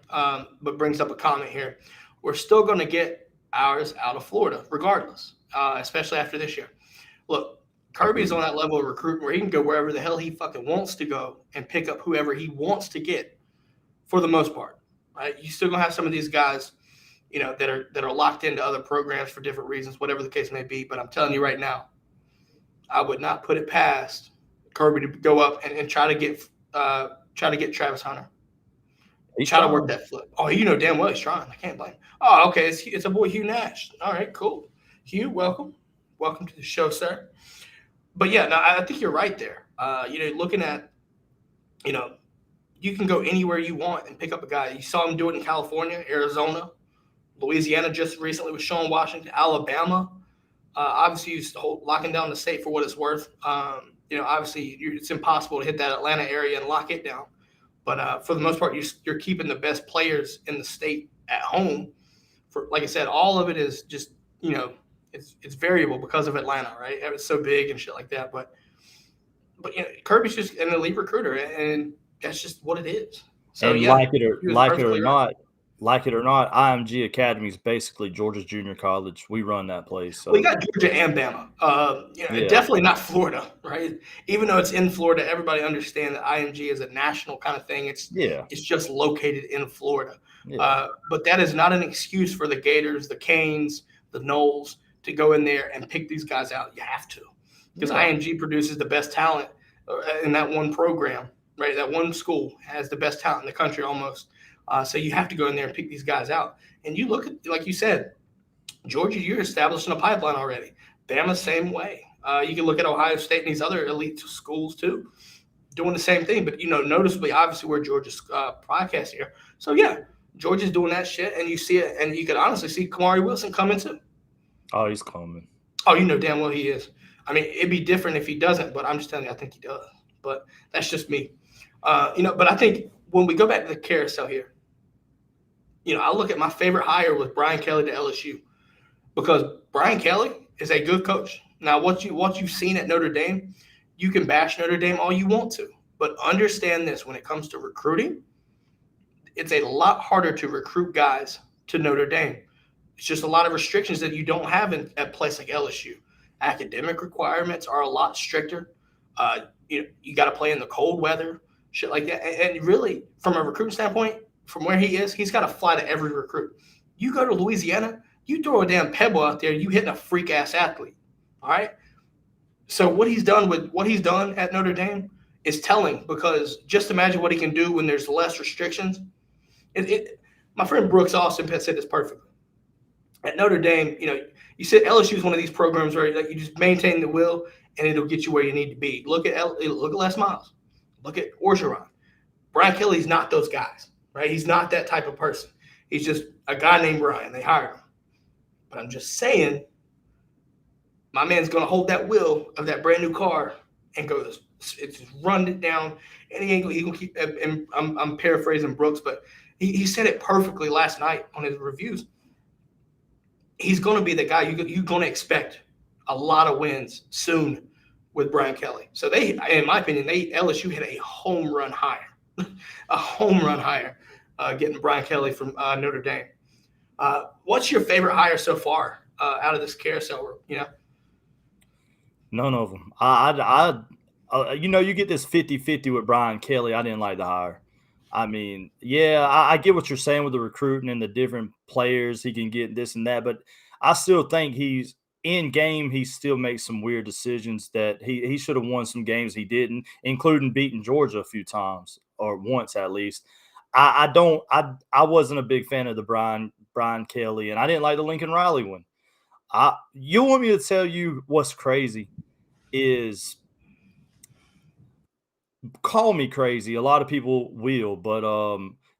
[SPEAKER 3] but brings up a comment here. We're still going to get ours out of Florida, regardless, especially after this year. Look, Kirby's on that level of recruiting where he can go wherever the hell he fucking wants to go and pick up whoever he wants to get, for the most part. Right? You still gonna have some of these guys, that are locked into other programs for different reasons, whatever the case may be. But I'm telling you right now, I would not put it past Kirby to go up and try to get Travis Hunter. Try to work that flip. Oh, damn well he's trying. I can't blame him. Oh, okay. It's a boy Hugh Nash. All right, cool. Hugh, welcome to the show, sir. But yeah, no, I think you're right there. Looking at, you can go anywhere you want and pick up a guy. You saw him do it in California, Arizona, Louisiana just recently with Sean Washington, Alabama. Obviously, he's locking down the state for what it's worth. Obviously, it's impossible to hit that Atlanta area and lock it down. But for the most part, you're keeping the best players in the state at home. For like I said, all of it is just it's variable because of Atlanta, right? It's so big and shit like that. But Kirby's just an elite recruiter, and that's just what it is. So
[SPEAKER 4] and
[SPEAKER 3] yeah,
[SPEAKER 4] like it or not, IMG Academy is basically Georgia's junior college. We run that place. So
[SPEAKER 3] we got Georgia and Bama. Definitely not Florida, right? Even though it's in Florida, everybody understands that IMG is a national kind of thing. It's just located in Florida. Yeah. But that is not an excuse for the Gators, the Canes, the Noles to go in there and pick these guys out. You have to, because IMG produces the best talent in that one program, right? That one school has the best talent in the country almost. So you have to go in there and pick these guys out. And you look at, like you said, Georgia, you're establishing a pipeline already. Bama, same way. You can look at Ohio State and these other elite schools too, doing the same thing. But, noticeably, obviously, we're Georgia's podcast here. So, yeah, Georgia's doing that shit, and you see it. And you can honestly see Kamari Wilson coming too.
[SPEAKER 4] Oh, he's coming.
[SPEAKER 3] Oh, you know damn well he is. I mean, it'd be different if he doesn't, but I'm just telling you, I think he does. But that's just me. But I think when we go back to the carousel here, I look at my favorite hire with Brian Kelly to LSU, because Brian Kelly is a good coach. Now, what you've seen at Notre Dame, you can bash Notre Dame all you want to, but understand this: when it comes to recruiting, it's a lot harder to recruit guys to Notre Dame. It's just a lot of restrictions that you don't have at a place like LSU. Academic requirements are a lot stricter. You got to play in the cold weather, shit like that. And really, from a recruiting standpoint, from where he is, he's got to fly to every recruit. You go to Louisiana, you throw a damn pebble out there, you hitting a freak ass athlete. All right. So what he's done at Notre Dame is telling, because just imagine what he can do when there's less restrictions. My friend Brooks Austin said this perfectly. At Notre Dame, you said LSU is one of these programs where you just maintain the will and it'll get you where you need to be. Look at Les Miles. Look at Orgeron. Brian Kelly's not those guys, right? He's not that type of person. He's just a guy named Brian. They hired him. But I'm just saying, my man's going to hold that wheel of that brand new car and go, it's run it down. And he going to keep, and I'm paraphrasing Brooks, but he said it perfectly last night on his reviews. He's going to be the guy you're going to expect a lot of wins soon with Brian Kelly. So in my opinion, LSU had a home run hire, getting Brian Kelly from Notre Dame. What's your favorite hire so far out of this carousel?
[SPEAKER 4] None of them. You get this 50-50 with Brian Kelly. I didn't like the hire. I mean, yeah, I get what you're saying with the recruiting and the different players he can get, this and that, but I still think he's in game. He still makes some weird decisions that he should have won some games he didn't, including beating Georgia a few times, or once at least. I wasn't a big fan of the Brian Kelly, and I didn't like the Lincoln Riley one. You want me to tell you what's crazy is, call me crazy. A lot of people will, but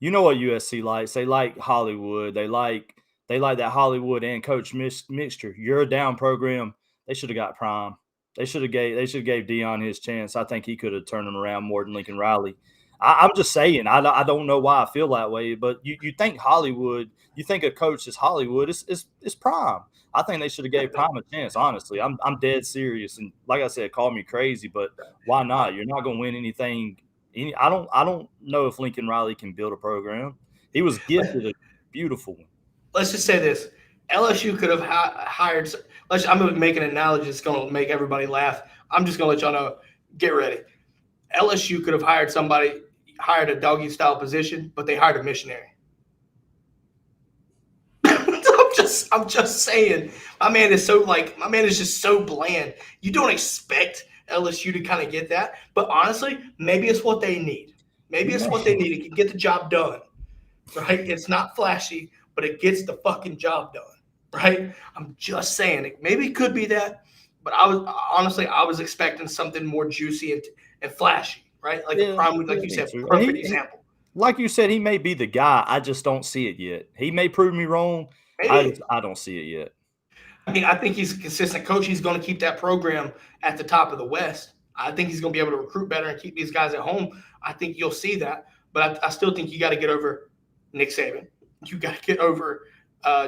[SPEAKER 4] you know what USC likes? They like Hollywood. They like that Hollywood and coach mixture. You're a down program. They should have got Prime. They should have gave Dion his chance. I think he could have turned him around more than Lincoln Riley. I'm just saying. I don't know why I feel that way, but you think Hollywood? You think a coach is Hollywood? It's Prime. I think they should have gave Prime a chance. Honestly, I'm dead serious. And like I said, call me crazy, but why not? You're not going to win anything. I don't know if Lincoln Riley can build a program. He was gifted a beautiful one.
[SPEAKER 3] Let's just say this: LSU could have hired. I'm going to make an analogy that's going to make everybody laugh. I'm just going to let y'all know. Get ready. LSU could have hired a doggy style position, but they hired a missionary. I'm just saying, my man is just so bland. You don't expect LSU to kind of get that, but honestly, maybe it's what they need. Maybe it's what they need. It can get the job done, right? It's not flashy, but it gets the fucking job done, right? I'm just saying, maybe it could be that, but I was expecting something more juicy and flashy, right? Like like you said, perfect example.
[SPEAKER 4] Like you said, he may be the guy. I just don't see it yet. He may prove me wrong. I don't see it yet.
[SPEAKER 3] I mean, I think he's a consistent coach. He's going to keep that program at the top of the West. I think he's going to be able to recruit better and keep these guys at home. I think you'll see that. But I still think you got to get over Nick Saban. You got to get over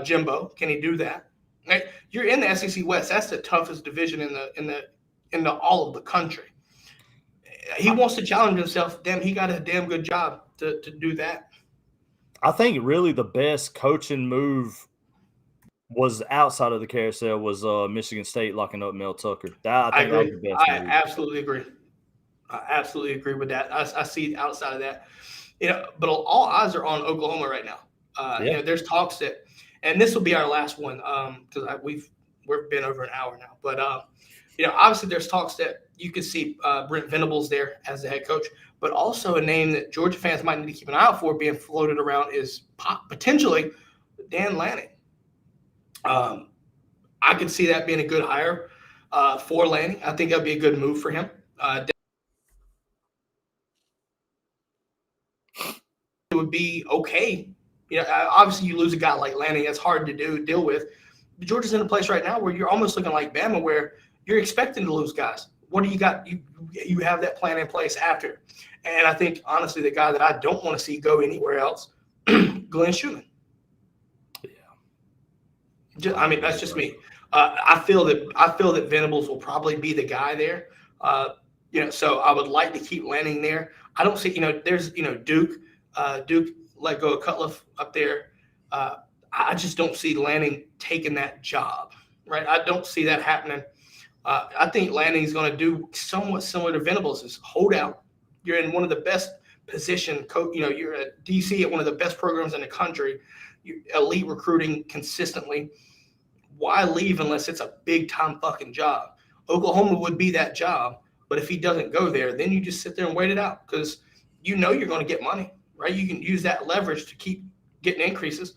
[SPEAKER 3] Jimbo. Can he do that? Right? You're in the SEC West. That's the toughest division in all of the country. He wants to challenge himself. Damn, he got a damn good job to do that.
[SPEAKER 4] I think really the best coaching move was outside of the carousel was Michigan State locking up Mel Tucker.
[SPEAKER 3] I agree.
[SPEAKER 4] That was the best move.
[SPEAKER 3] Absolutely agree. I absolutely agree with that. I see outside of that, but all eyes are on Oklahoma right now. There's talks that, and this will be our last one because we've been over an hour now. But, obviously there's talks that you could see Brent Venables there as the head coach. But also a name that Georgia fans might need to keep an eye out for being floated around is potentially Dan Lanning. I could see that being a good hire for Lanning. I think that would be a good move for him. It would be okay. Obviously you lose a guy like Lanning. That's hard to deal with. But Georgia's in a place right now where you're almost looking like Bama, where you're expecting to lose guys. What do you got? You have that plan in place after. And I think, honestly, the guy that I don't want to see go anywhere else, Glenn Schumann. Yeah. That's just me. I feel that Venables will probably be the guy there. So I would like to keep Lanning there. I don't see, there's, Duke let go of Cutcliffe up there. I just don't see Lanning taking that job, right? I don't see that happening. I think Lanning is going to do somewhat similar to Venables, is hold out. You're in one of the best position, you're a DC at one of the best programs in the country, elite recruiting consistently. Why leave unless it's a big time fucking job? Oklahoma would be that job, but if he doesn't go there, then you just sit there and wait it out because you're going to get money, right? You can use that leverage to keep getting increases.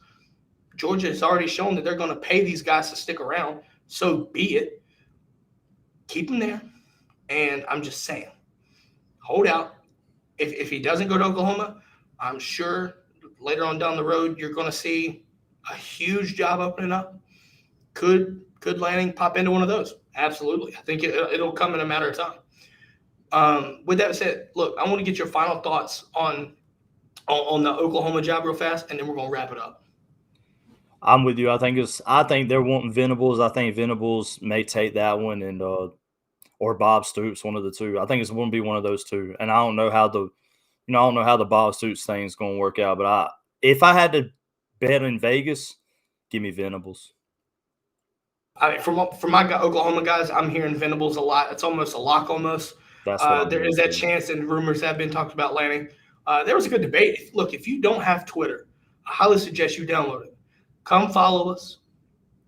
[SPEAKER 3] Georgia has already shown that they're going to pay these guys to stick around, so be it. Keep them there, and I'm just saying, hold out. If he doesn't go to Oklahoma, I'm sure later on down the road you're going to see a huge job opening up. Could Lanning pop into one of those? Absolutely. I think it'll come in a matter of time. With that said, look, I want to get your final thoughts on the Oklahoma job real fast, and then we're going to wrap it up.
[SPEAKER 4] I'm with you. I think they're wanting Venables. I think Venables may take that one, and or Bob Stoops, one of the two. I think it's going to be one of those two. And I don't know how the Bob Stoops thing is going to work out. But if I had to bet in Vegas, give me Venables.
[SPEAKER 3] For my Oklahoma guys, I'm hearing Venables a lot. It's almost a lock almost. There is that chance, and rumors have been talked about Lanning. There was a good debate. Look, if you don't have Twitter, I highly suggest you download it. Come follow us.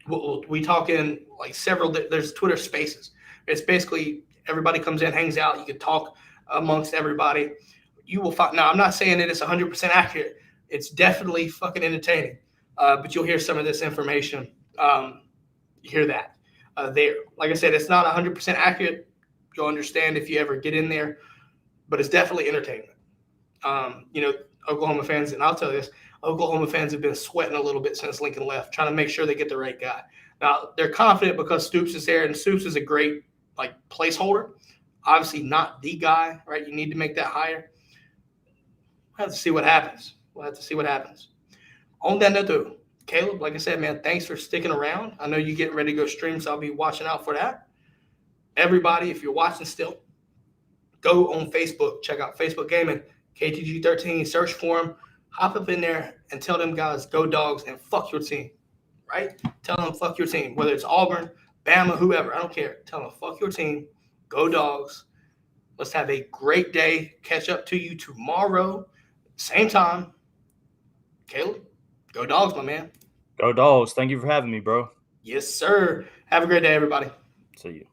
[SPEAKER 3] We talk in like there's Twitter spaces. It's basically everybody comes in, hangs out. You can talk amongst everybody. You will find. Now, I'm not saying that it's 100% accurate. It's definitely fucking entertaining. But you'll hear some of this information. Hear that there. Like I said, it's not 100% accurate. You'll understand if you ever get in there, but it's definitely entertainment. Oklahoma fans, and I'll tell you this, Oklahoma fans have been sweating a little bit since Lincoln left, trying to make sure they get the right guy. Now, they're confident because Stoops is there, and Stoops is a great placeholder. Obviously not the guy, right? You need to make that hire. We'll have to see what happens. On that note, though, Caleb, like I said, man, thanks for sticking around. I know you getting ready to go stream, so I'll be watching out for that. Everybody, if you're watching still, go on Facebook. Check out Facebook Gaming, KTG13. Search for them. Hop up in there and tell them guys, go Dogs, and fuck your team, right? Tell them fuck your team, whether it's Auburn, Bama, whoever. I don't care. Tell them fuck your team, go Dogs. Let's have a great day. Catch up to you tomorrow, same time. Caleb, go Dogs, my man.
[SPEAKER 4] Go Dogs. Thank you for having me, bro.
[SPEAKER 3] Yes, sir. Have a great day, everybody.
[SPEAKER 4] See you.